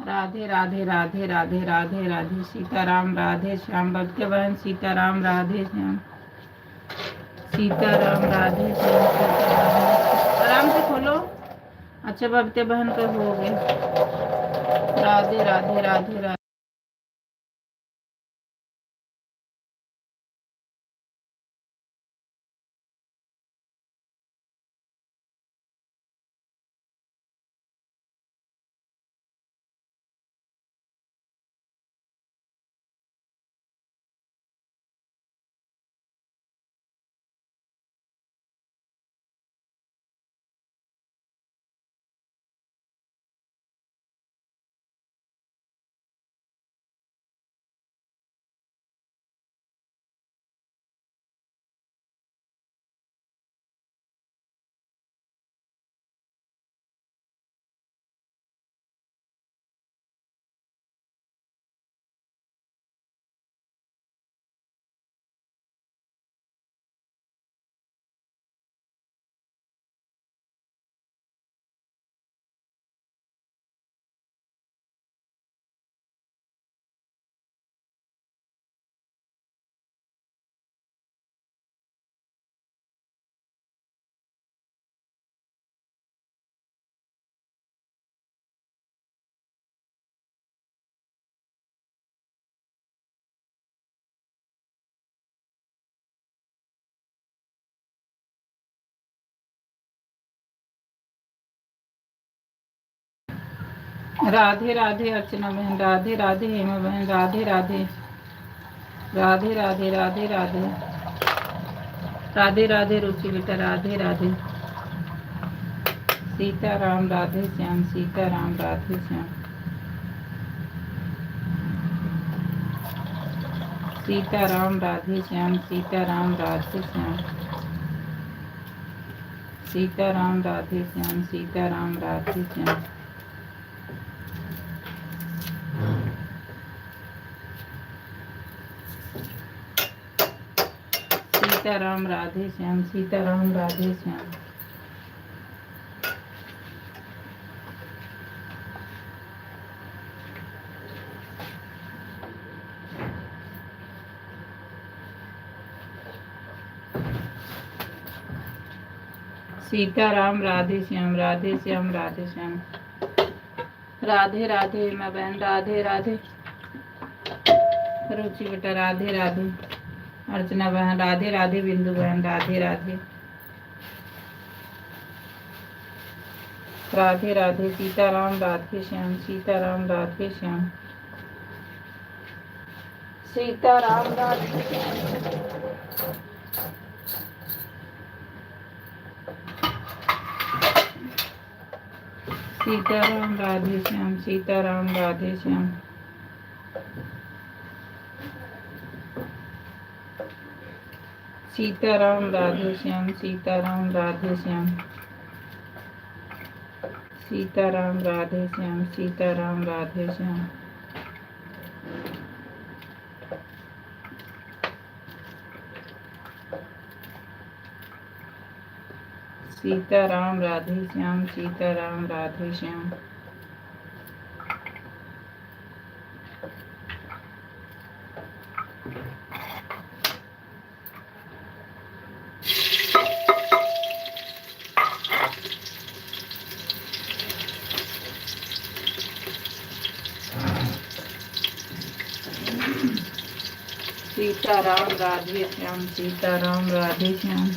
राधे राधे, राधे राधे, राधे राधे, सीताराम, राधे श्याम, भक्त बहन सीताराम, राधे श्याम, सीताराम, राधे श्याम, सीताराम। आराम से खोलो। अच्छा भक्त बहन का हो गया। राधे राधे, राधे राधे। राधे राधे अर्चना बहन, राधे राधे हेमा बहन, राधे राधे, राधे राधे, राधे राधे, राधे राधे रुचि बेटा, राधे राधे, सीताराम, राधे श्याम, सीताराम, राधे श्याम, सीताराम, राधे श्याम, सीताराम, राधे श्याम, सीताराम, राधे श्याम, सीताराम, राधे श्याम, सीताराम, राधे श्याम, सीताराम, राधे श्याम, सीताराम, राधे श्याम, राधे श्याम, राधे श्याम, राधे राधे मैं बहन, राधे राधे, रुचि बेटा, राधे राधे, अर्चना बहन, राधे राधे, बिंदु बहन, राधे राधे, राधे राधे, सीताराम, राधे श्याम, सीताराम, राधे श्याम, सीताराम, राधे श्याम, सीताराम, राधे श्याम, सीताराम, राधे श्याम, सीताराम, राधे श्याम, सीताराम, राधे श्याम, सीताराम, राधे श्याम, सीताराम, राधे श्याम, सीताराम, राधे श्याम, सीताराम, राधे श्याम, सीताराम, राधे श्याम, सीताराम, राधे श्याम,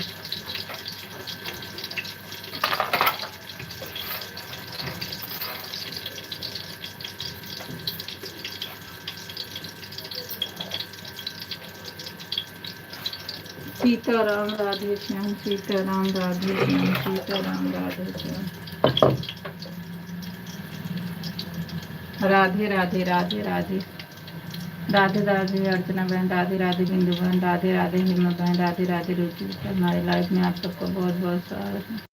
सीताराम राधे श्याम, सीताराम राधे श्याम, सीताराम राधे श्याम। राधे राधे राधे राधे राधे राधे अर्चना बहन, राधे राधे बिंदु बहन, राधे राधे हिम्मत बहन, राधे राधे रुचि। हमारे लाइफ में आप सबका बहुत बहुत स्वागत है।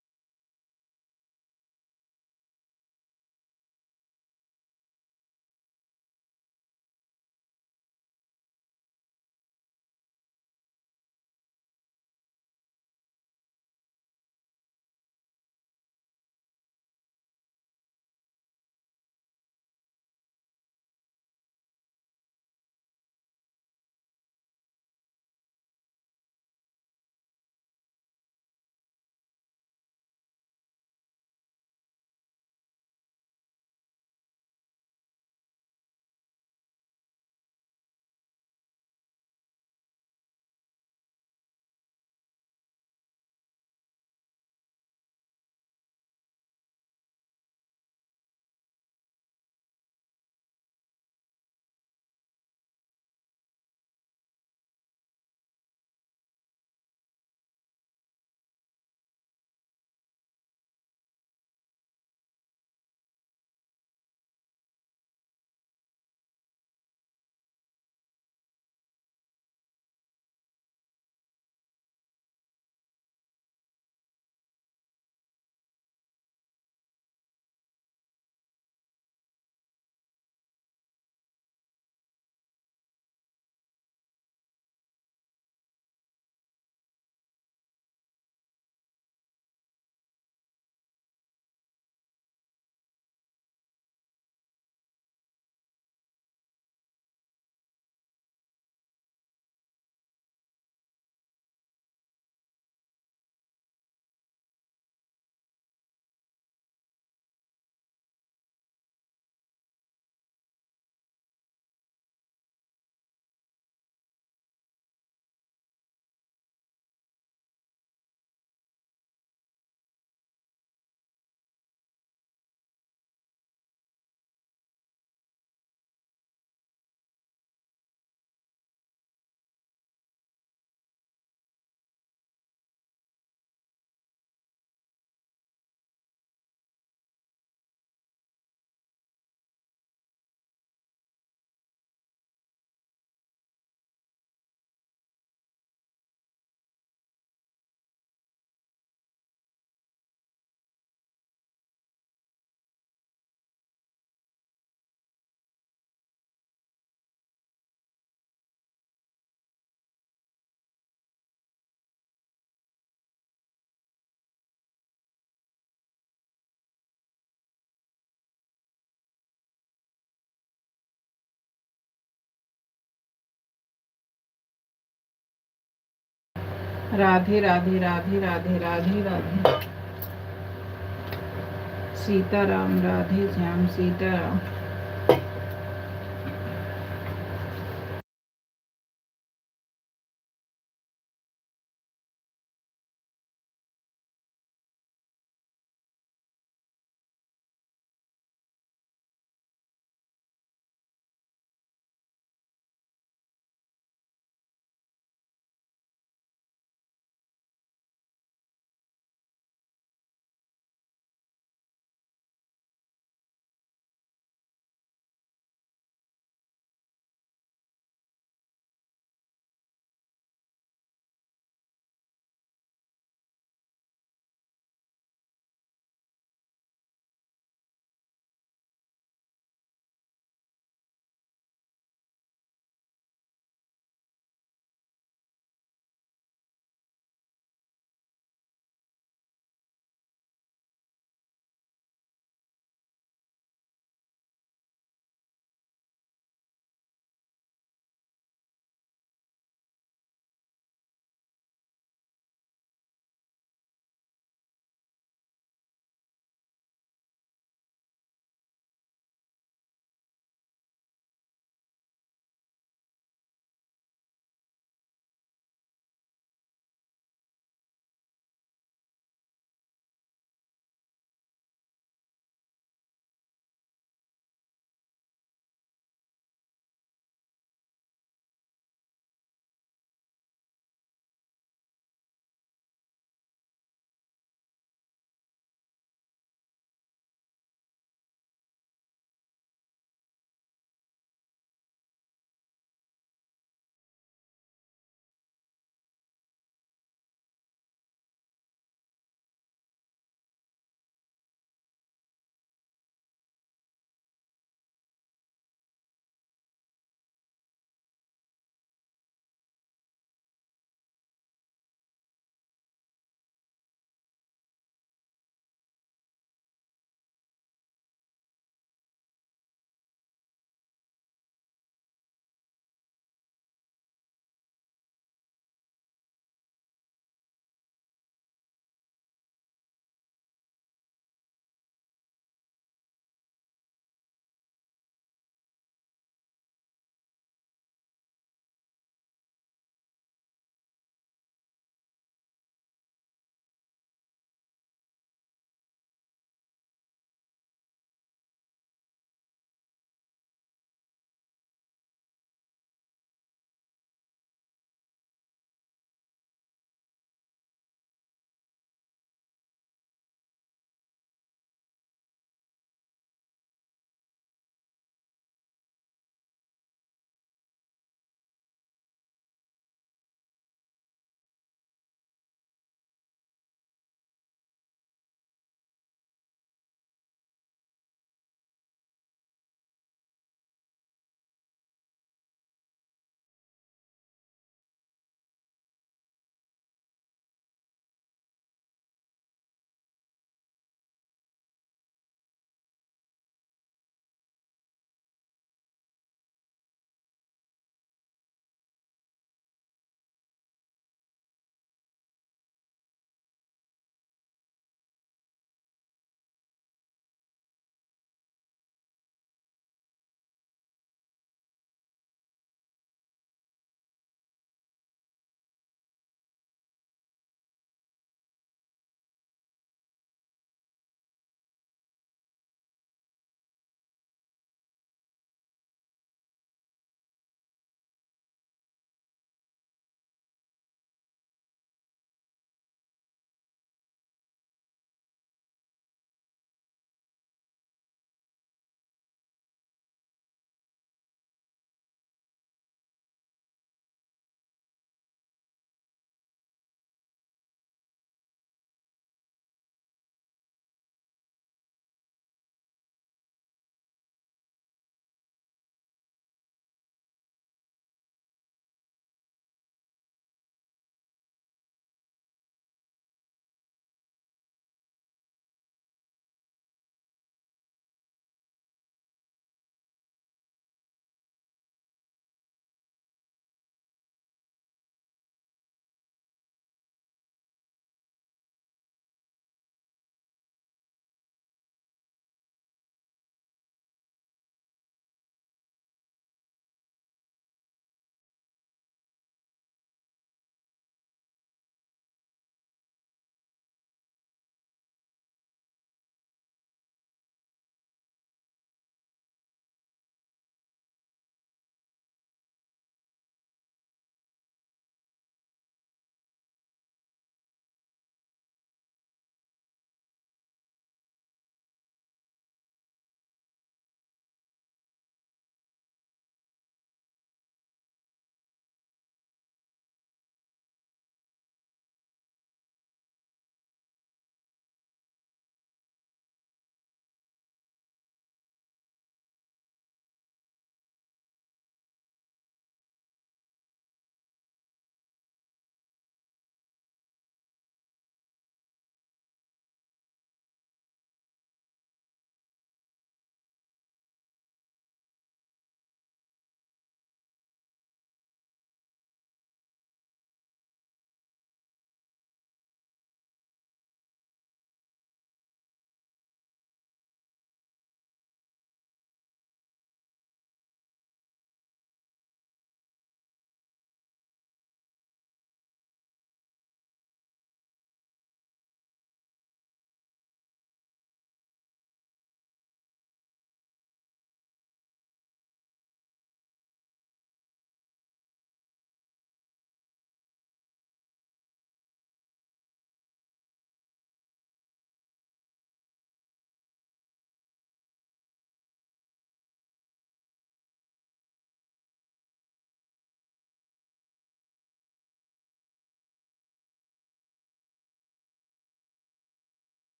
राधे राधे राधे राधे राधे राधे सीताराम राधे श्याम, सीताराम।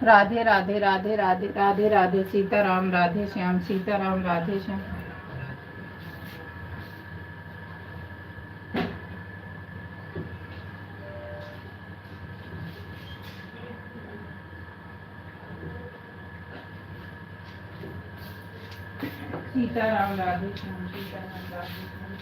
राधे राधे राधे राधे राधे राधे सीताराम राधे श्याम सीताराम राधे श्याम सीताराम राधे श्याम सीताराम राधे श्याम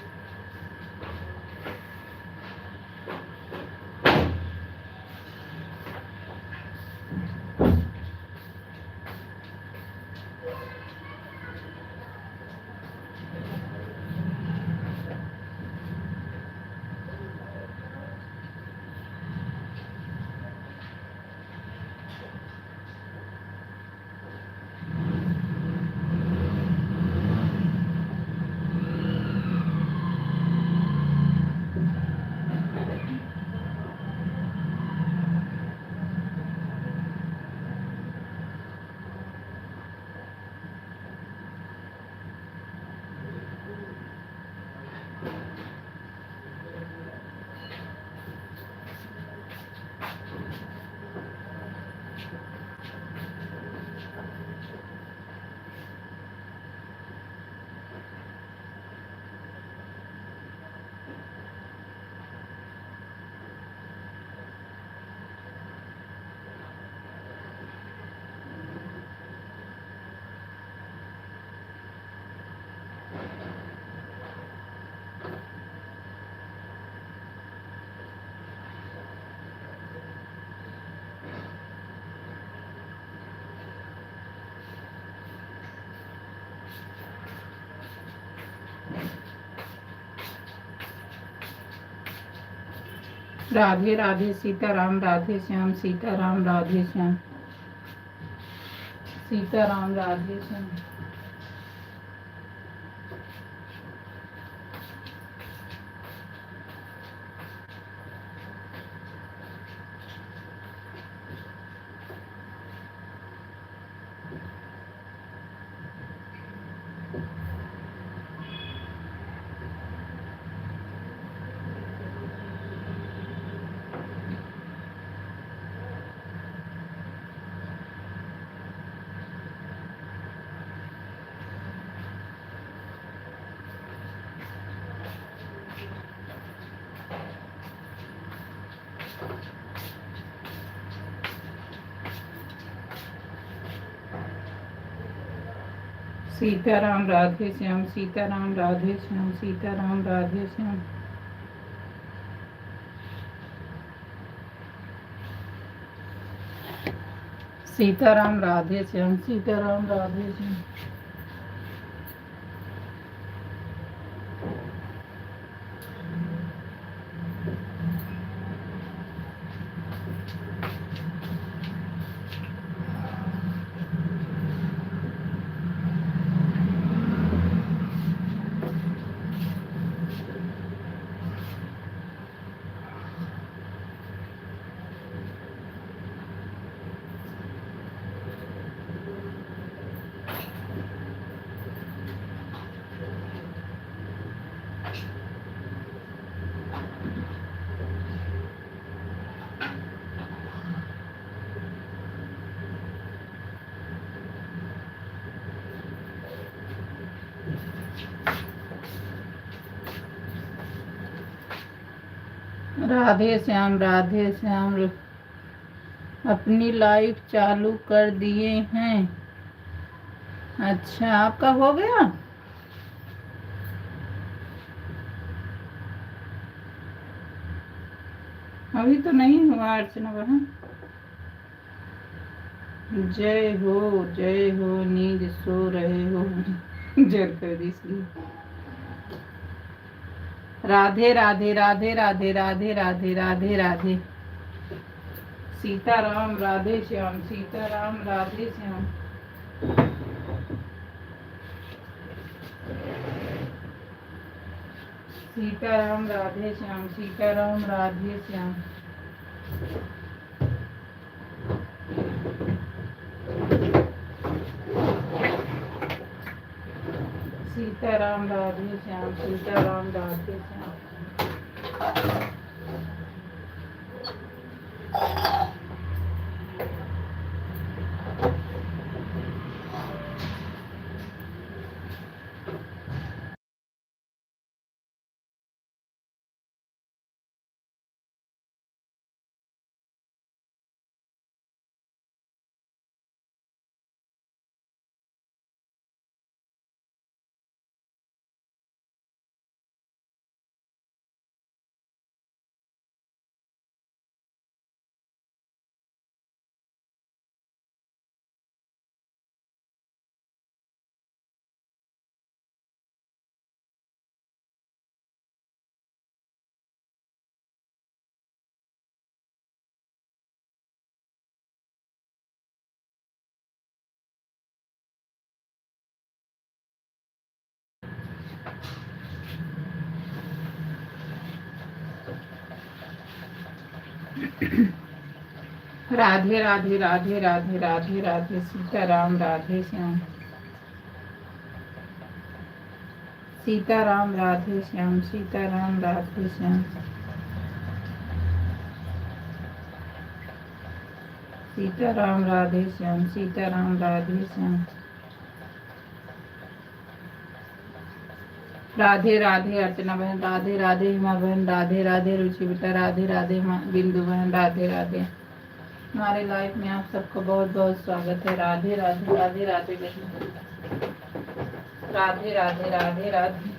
राधे राधे सीताराम राधे श्याम सीताराम राधे श्याम सीताराम राधे श्याम सीताराम राधे श्याम सीताराम राधे श्याम सीताराम राधे श्याम सीताराम राधे श्याम सीताराम राधे श्याम राधे श्याम अपनी लाइव चालू कर दिए हैं। अच्छा, आपका हो गया? अभी तो नहीं हुआ अर्चना बहन। जय हो, नींद सो रहे हो जर कर इसलिए। राधे राधे राधे राधे राधे राधे राधे राधे सीताराम राधे श्याम सीताराम राधे श्याम सीताराम राधे श्याम सीताराम राधे श्याम सीताराम राधे श्याम सीताराम राधे श्याम राधे राधे राधे राधे राधे राधे सीताराम राधे श्याम सीताराम राधे श्याम सीताराम राधे श्याम सीताराम राधे श्याम सीताराम राधे श्याम राधे राधे अर्चना बहन, राधे राधे हिमा बहन, राधे राधे रुचि बेटा, राधे राधे बिंदु बहन, राधे राधे। हमारे लाइफ में आप सबको बहुत बहुत स्वागत है। राधे राधे राधे राधे बहन, राधे राधे राधे राधे।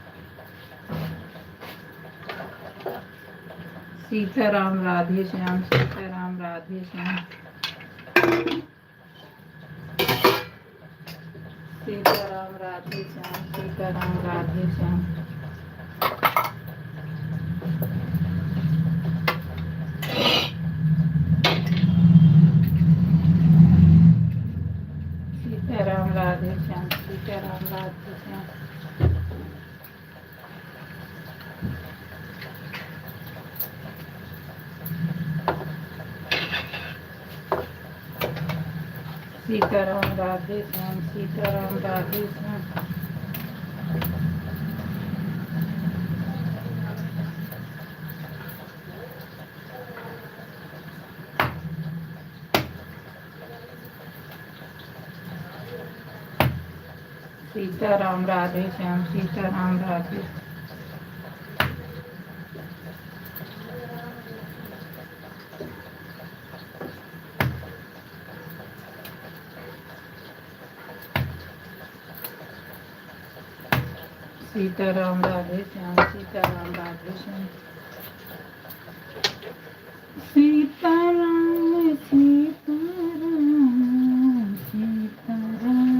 सीताराम राधे श्याम सीताराम राधे श्याम सीताराम राधे श्याम सीताराम राधे श्याम सीताराम राधे श्याम सीताराम राधे श्याम सीताराम राधे श्याम सीताराम राधे श्याम सीताराम राधे श्याम सीताराम राधे सीताराम राधे श्याम सीताराम राधे श्याम सीताराम सीताराम सीताराम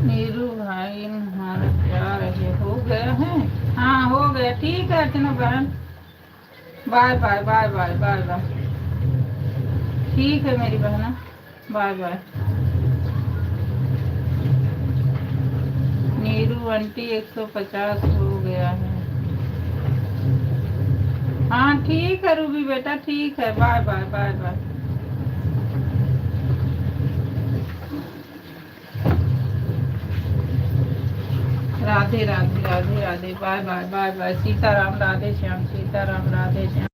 नीरू भाई हमारा क्या रहे हो गया है। हाँ हो गया, ठीक है अर्चना बहन, bye bye bye bye bye bye. ठीक है मेरी बहना, बाय बाय। नीरू आंटी 150 हो गया है। हाँ ठीक है रूबी बेटा, ठीक है, bye bye bye bye. Radhe Radhe Radhe Radhe, bye bye bye bye. Sitaram Radhe Shyam Sitaram Radhe Shyam.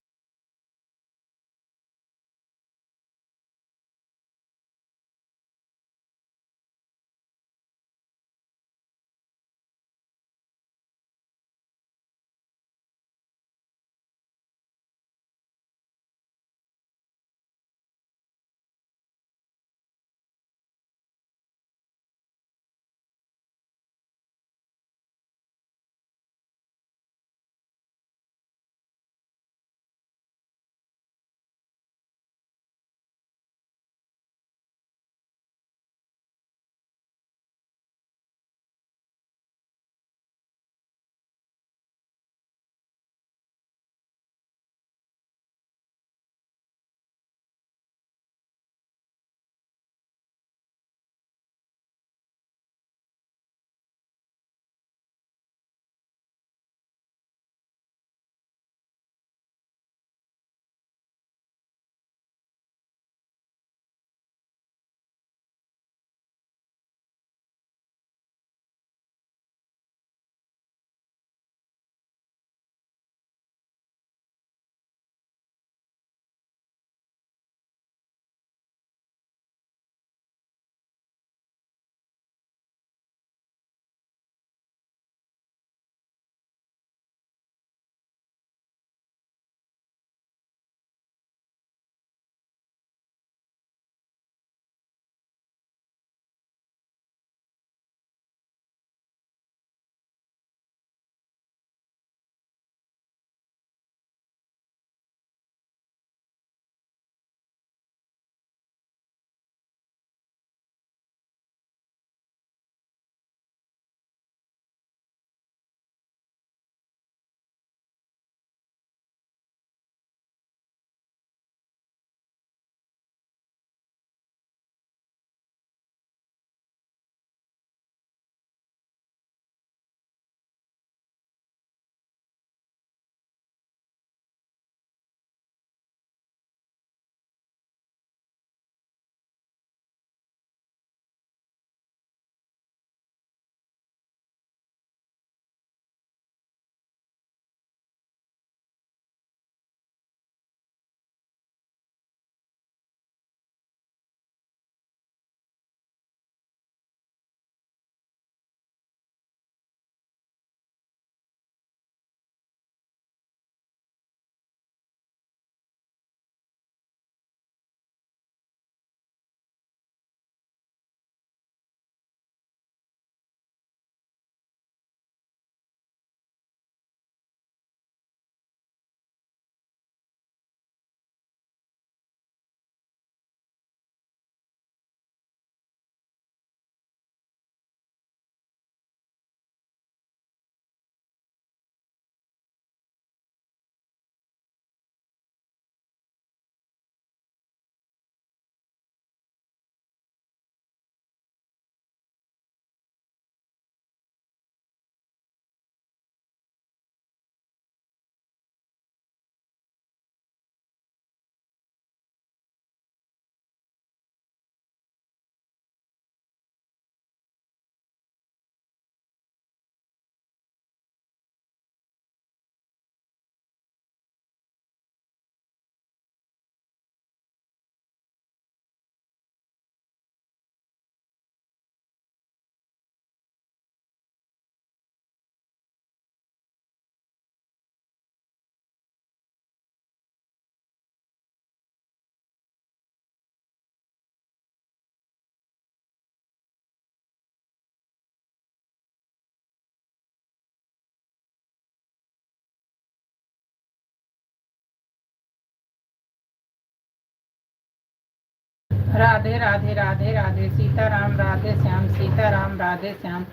Radhe Radhe Radhe Radhe Sitaram Radhe Shyam Sitaram Radhe Shyam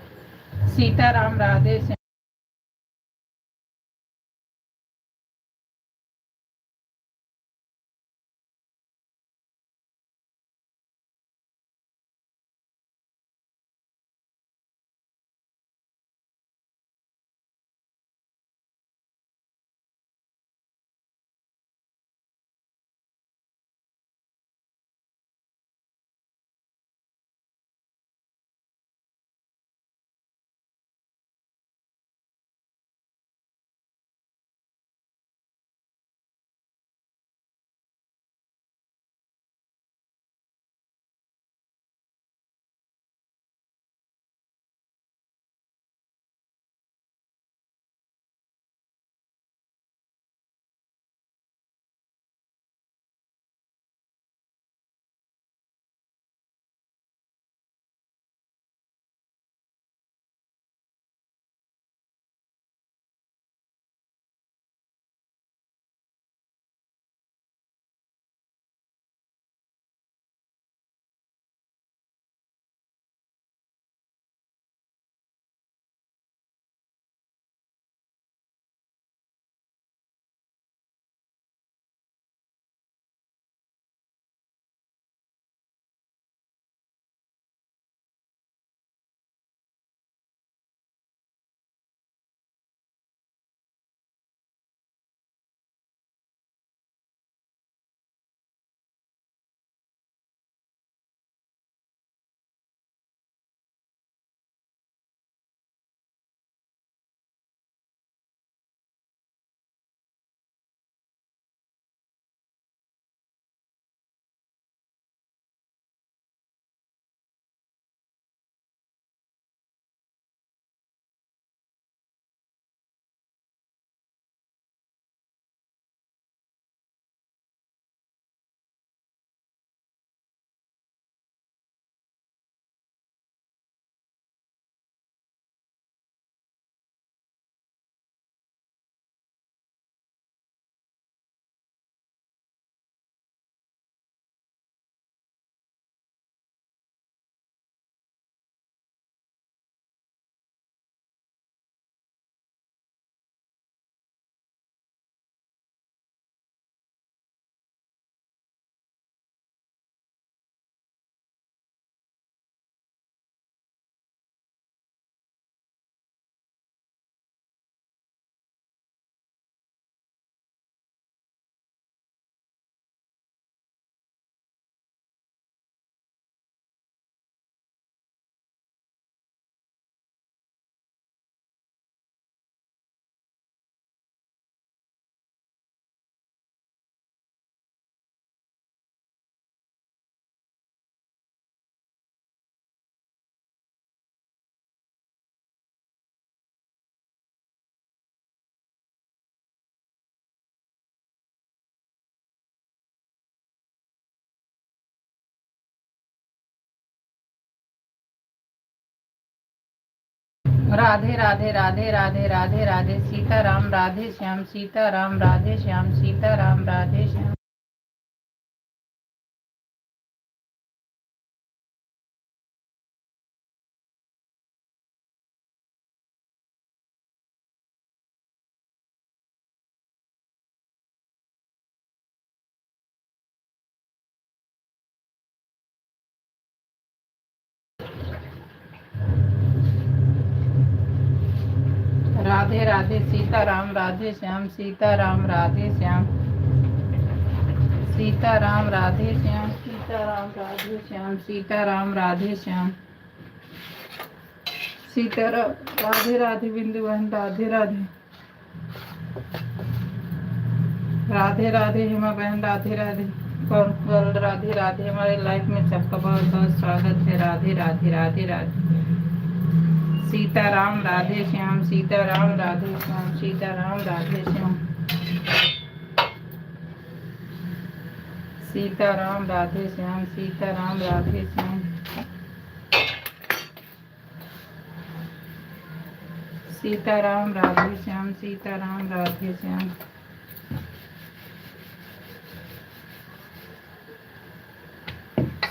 Sitaram Radhe Shyam. Radhe Radhe Radhe Radhe Radhe Radhe Sitaram Radhe Shyam Sitaram Radhe Shyam Sitaram Radhe Shyam. Radhe Radhe Sitaram Radhe Shyam Sitaram Radhe Shyam Sitaram Radhe Shyam Sitaram Radhe Shyam Sitaram Radhe Shyam Sitaram Radhe Radhe बिंदु बहन राधे राधे राधे राधे हेमा बहन राधे राधे कौन राधे राधे। हमारे लाइफ में सबका बहुत बहुत स्वागत है। राधे राधे राधे राधे सीताराम राधे श्याम सीताराम राधे श्याम सीताराम राधे श्याम सीताराम राधे श्याम सीताराम राधे श्याम सीताराम राधे श्याम सीताराम राधे श्याम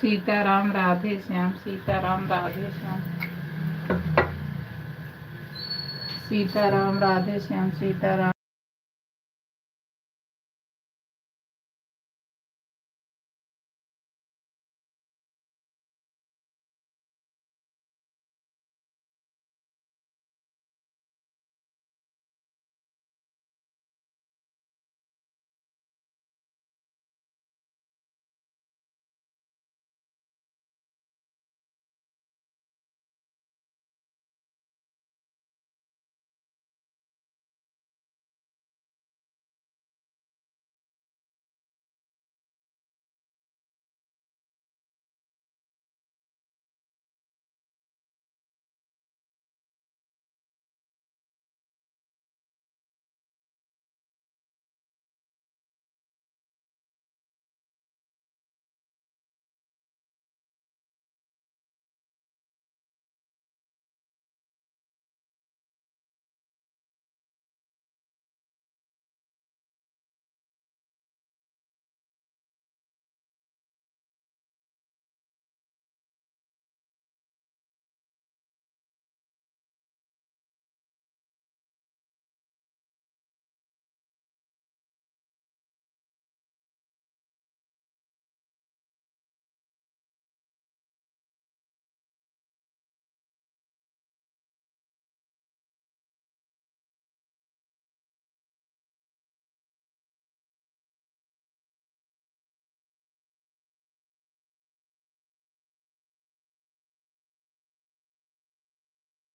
सीताराम राधे श्याम, सीताराम राधे श्याम, सीताराम राधे श्याम, सीताराम।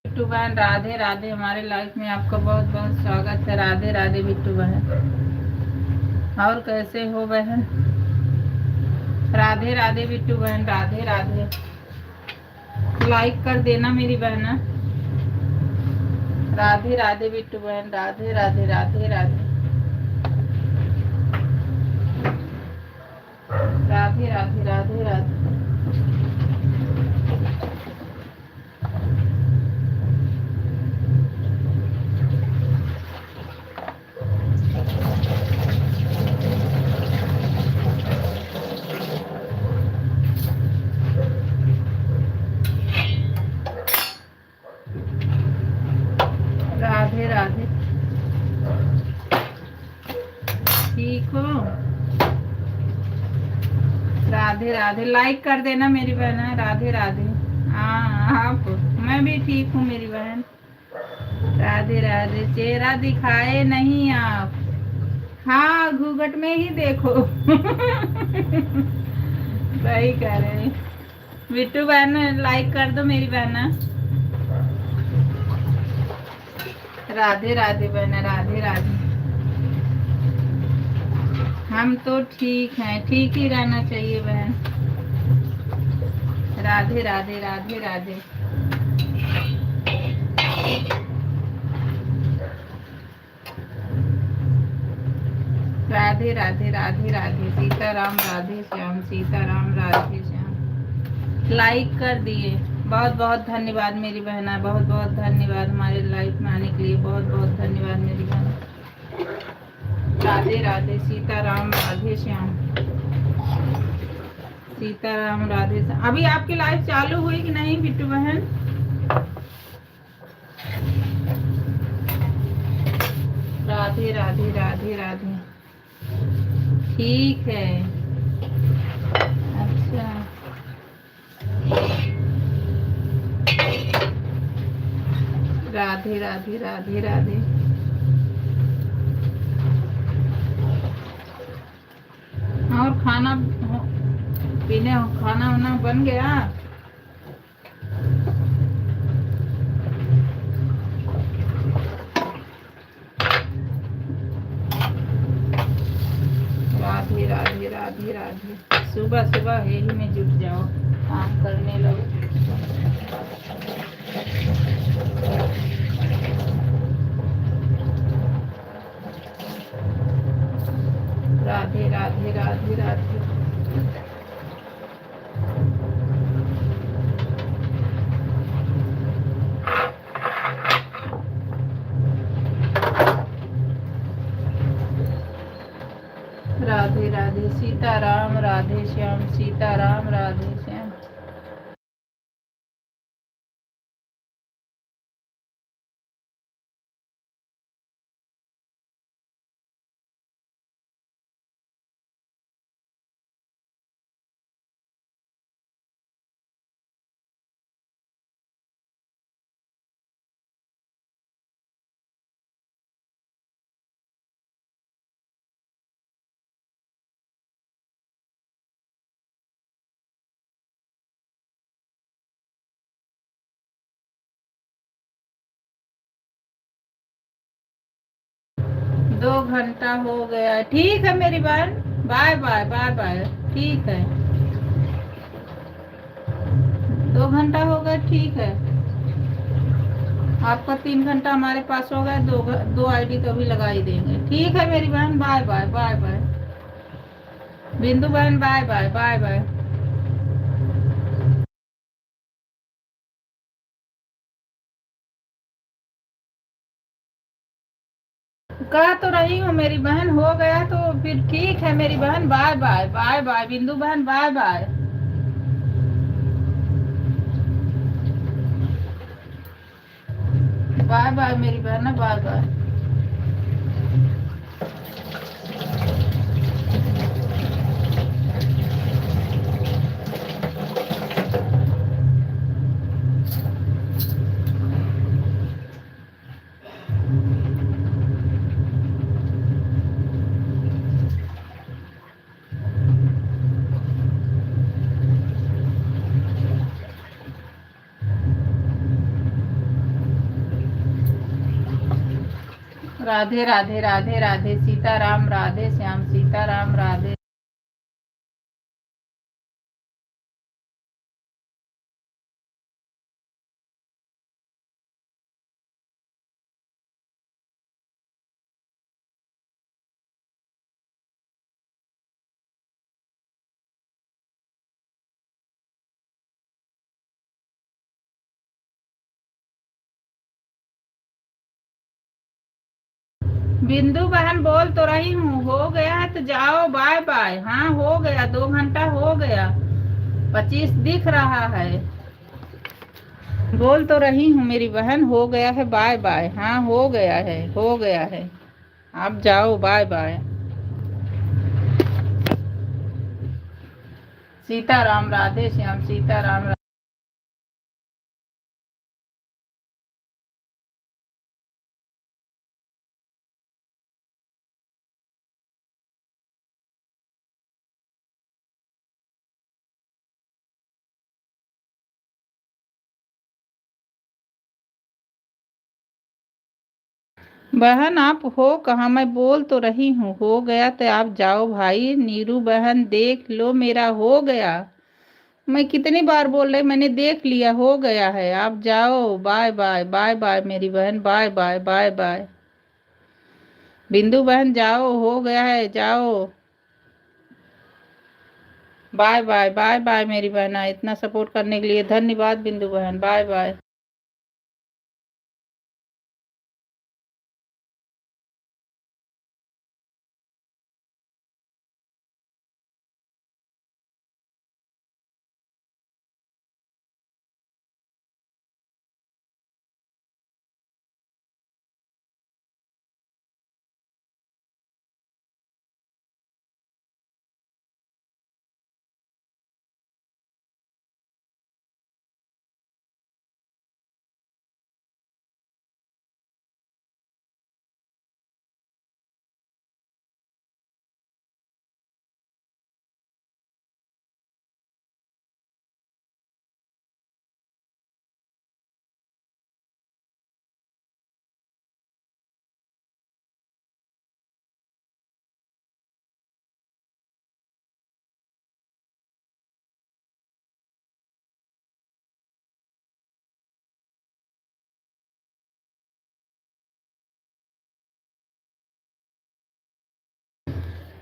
बिट्टू बहन राधे राधे, हमारे लाइफ में आपका बहुत बहुत स्वागत है। राधे राधे बिट्टू बहन, और कैसे हो बहन? राधे राधे बिट्टू बहन, राधे राधे। लाइक कर देना मेरी बहन। राधे राधे बिट्टू बहन, राधे राधे, राधे राधे, राधे राधे, राधे राधे। राधे राधे, ठीक हो? राधे राधे, लाइक कर देना मेरी बहन। राधे राधे। हाँ आप, मैं भी ठीक हूँ मेरी बहन। राधे राधे। चेहरा दिखाए नहीं आप? हाँ, घूंघट में ही देखो। सही कह रहे हैं बिट्टू बहन, लाइक कर दो मेरी बहन। राधे राधे बहन, राधे राधे। हम तो ठीक हैं, ठीक ही रहना चाहिए बहन। राधे राधे, राधे राधे। राधे राधे, राधे राधे। सीताराम राधे श्याम, सीताराम राधे श्याम। लाइक कर दिए, बहुत बहुत धन्यवाद मेरी बहना, बहुत बहुत धन्यवाद हमारे लाइफ में आने के लिए, बहुत बहुत धन्यवाद मेरी बहन। राधे राधे, सीताराम राधे श्याम, सीताराम राधे श्याम। अभी आपकी लाइफ चालू हुई कि नहीं बिट्टू बहन? राधे राधे, राधे राधे। ठीक है, अच्छा। राधे राधे, राधे राधे। और खाना पीने, खाना वाना बन गया? राधे राधे, राधे राधे। सुबह सुबह यही में जुट जाओ, काम करने लगो। राधे राधे, राधे राधे। राधे राधे सीताराम, राधे श्याम, सीताराम, राधे श्याम। दो घंटा हो गया, ठीक है मेरी बहन, बाय बाय बाय बाय, ठीक है 2 घंटा हो गया, ठीक है आपका 3 घंटा हमारे पास हो गया, दो आईडी तो अभी लगा ही देंगे, ठीक है मेरी बहन, bye bye bye bye, Bindu बहन बाय बाय बाय बाय। कह तो रही हूँ मेरी बहन, हो गया तो फिर ठीक है मेरी बहन, bye bye bye bye, Bindu बहन बाय बाय। बाय बाय मेरी बहन, बाय बाय। राधे राधे राधे राधे सीताराम, राधे श्याम, सीताराम, राधे। बिंदु बहन बोल तो रही हूँ, हो गया है तो जाओ, बाय बाय। हाँ हो गया, 2 घंटा हो गया, 25 दिख रहा है, बोल तो रही हूँ मेरी बहन, हो गया है, बाय बाय। हाँ हो गया है, हो गया है, आप जाओ, बाय बाय। सीताराम, राधे श्याम, सीताराम। बहन आप हो कहाँ, मैं बोल तो रही हूँ, हो गया तो आप जाओ भाई। नीरू बहन देख लो, मेरा हो गया, मैं कितनी बार बोल रही, मैंने देख लिया, हो गया है, आप जाओ, बाय बाय बाय बाय मेरी बहन, bye bye bye bye. Bindu बहन जाओ, हो गया है, जाओ, बाय बाय बाय बाय मेरी बहना, इतना सपोर्ट करने के लिए धन्यवाद बिंदु बहन, बाय बाय।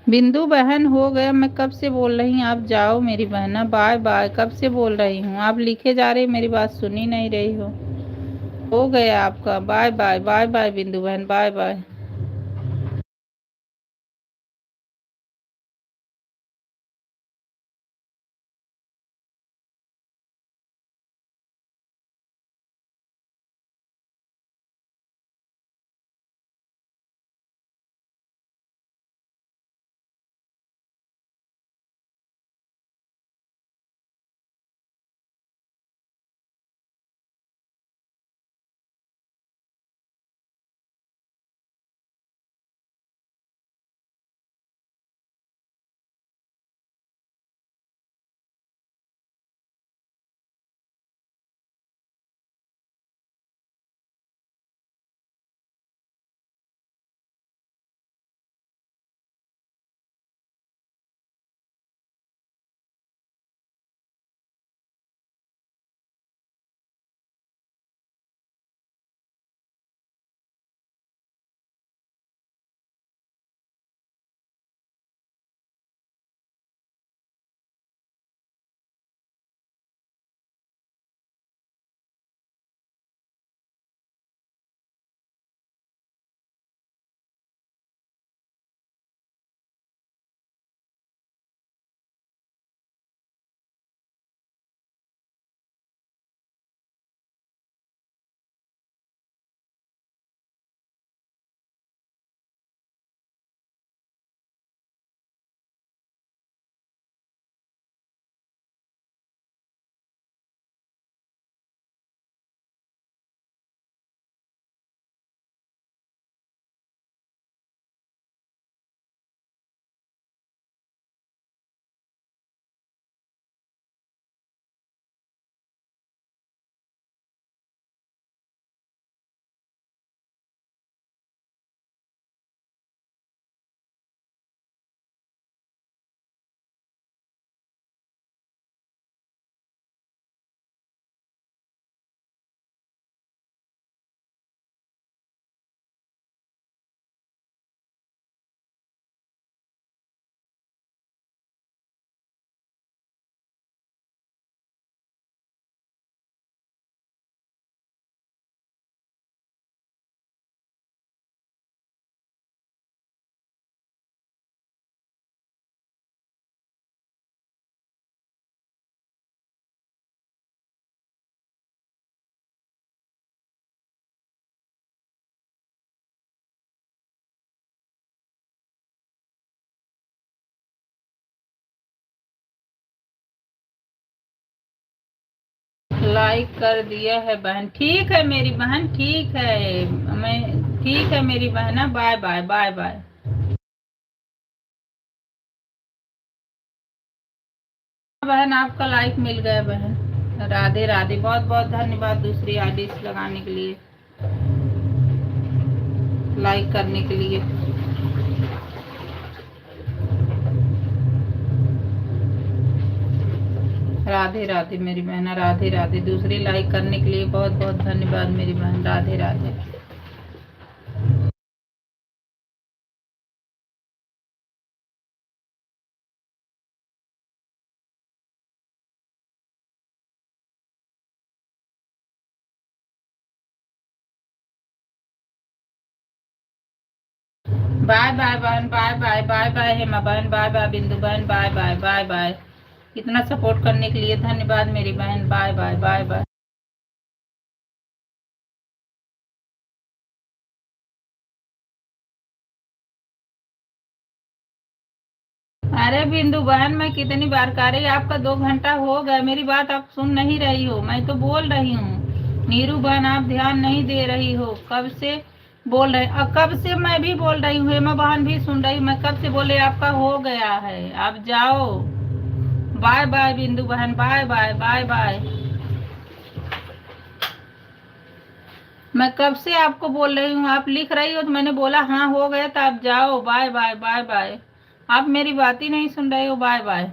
बिंदु बहन हो गया, मैं कब से बोल रही हूँ, आप जाओ मेरी बहना, बाय बाय, कब से बोल रही हूँ, आप लिखे जा रही, मेरी बात सुनी नहीं रही हो गया आपका, bye bye bye bye Bindu बहन, बाय बाय। लाइक कर दिया है बहन। ठीक है मेरी बहन, ठीक है। मैं ठीक है मेरी बहना। Bye bye bye bye. बहन आपका लाइक मिल गया बहन। राधे राधे। बहुत बहुत धन्यवाद दूसरी आईडी लगाने के लिए, लाइक करने के लिए। राधे राधे मेरी बहना। राधे राधे। दूसरी लाइक करने के लिए बहुत बहुत धन्यवाद मेरी बहन। राधे राधे। बाय बाय बहन। Bye bye bye bye Hema बहन। बाय बाय बिंदु बहन। Bye bye bye bye. इतना सपोर्ट करने के लिए धन्यवाद मेरी बहन। Bye bye bye bye. अरे बिंदु बहन, मैं कितनी बार कह रही, आपका 2 घंटा हो गया, मेरी बात आप सुन नहीं रही हो। मैं तो बोल रही हूँ। नीरू बहन आप ध्यान नहीं दे रही हो। कब से बोल रहे, अब कब से मैं भी बोल रही हूँ, हेमा बहन भी सुन रही। मैं कब से बोले आपका हो गया है, आप जाओ। बाय बाय बिंदु बहन। Bye bye bye bye. मैं कब से आपको बोल रही हूँ, आप लिख रही हो तो मैंने बोला हाँ हो गया, तो आप जाओ। Bye bye bye bye. आप मेरी बात ही नहीं सुन रहे हो। Bye bye.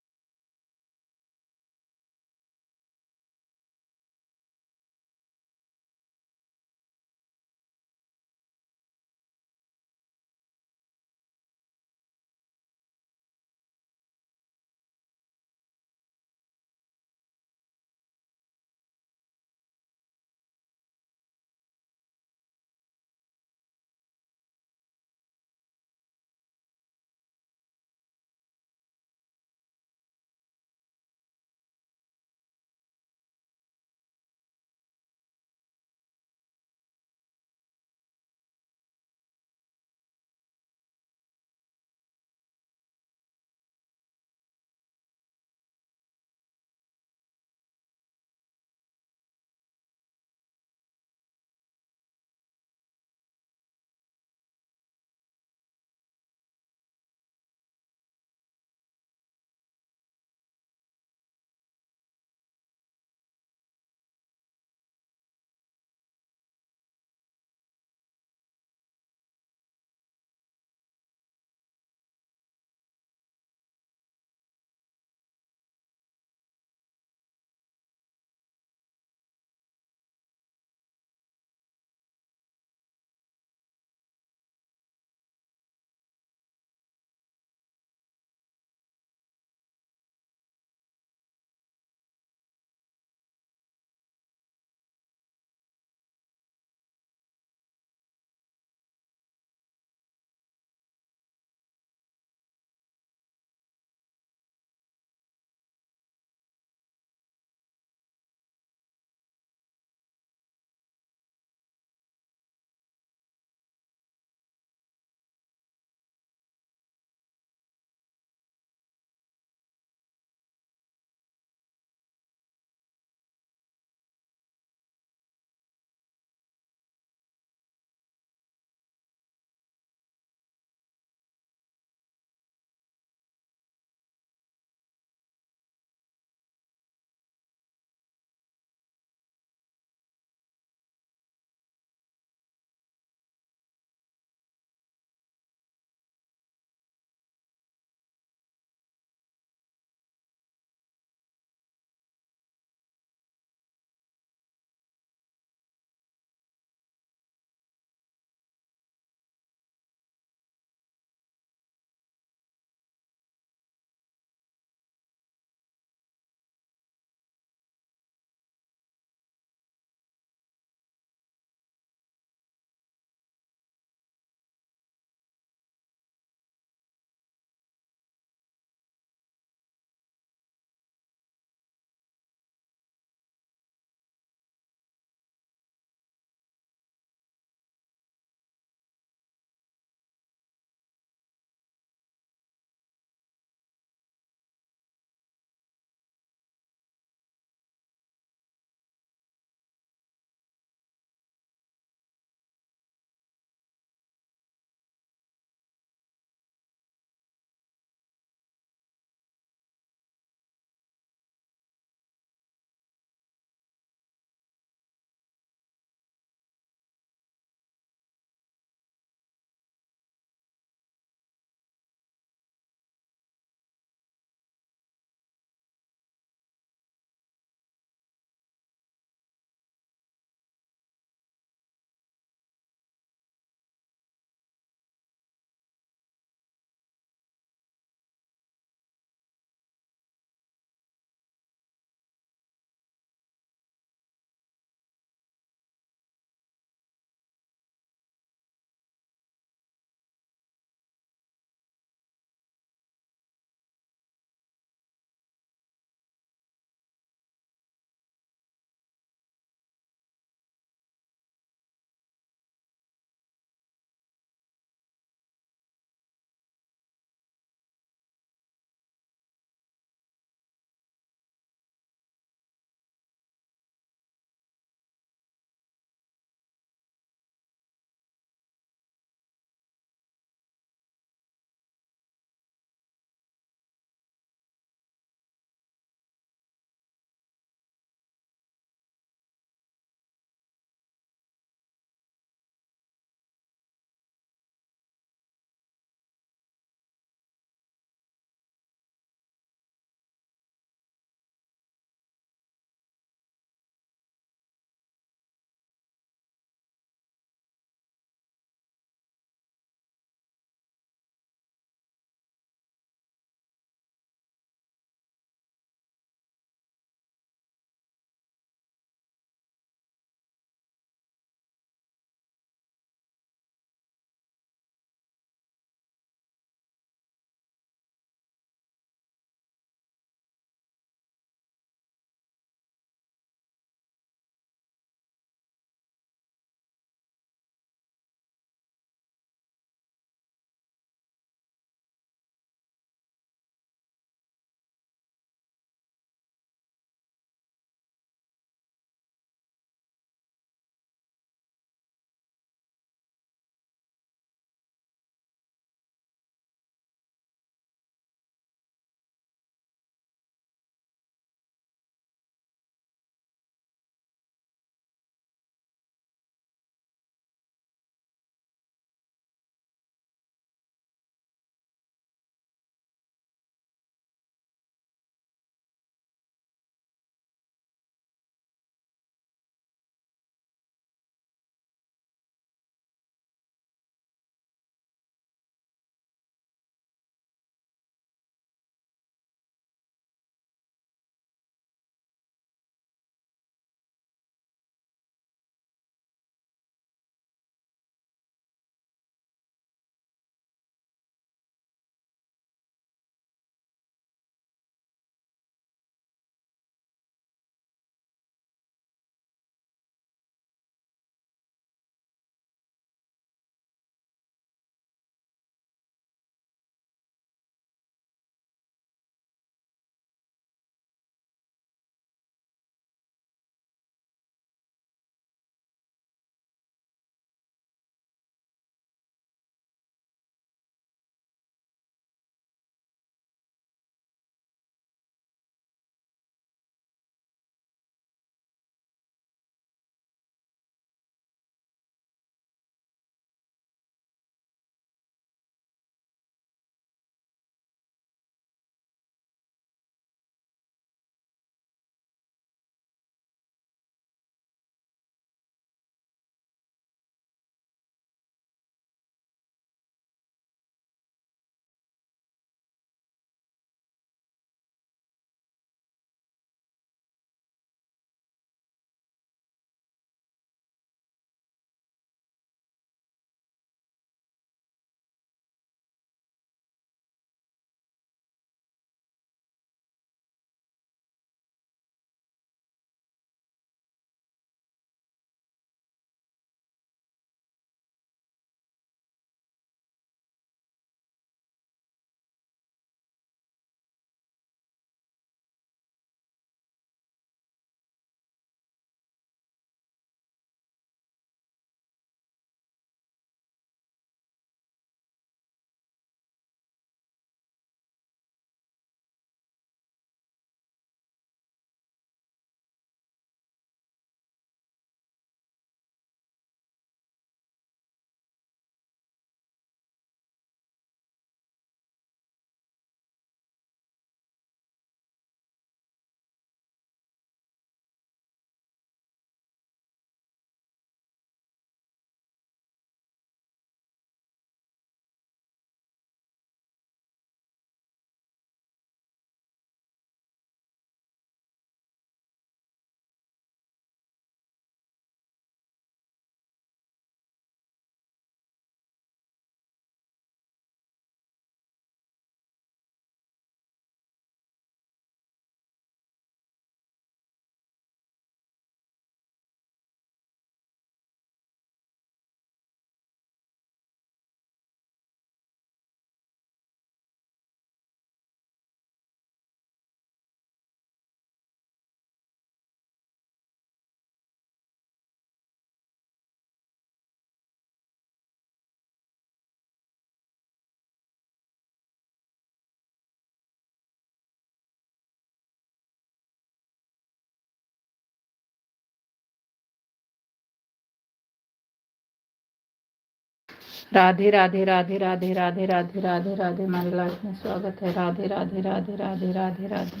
राधे राधे राधे राधे राधे राधे राधे राधे। हमारी लाइफ में स्वागत है। राधे राधे राधे राधे राधे राधे।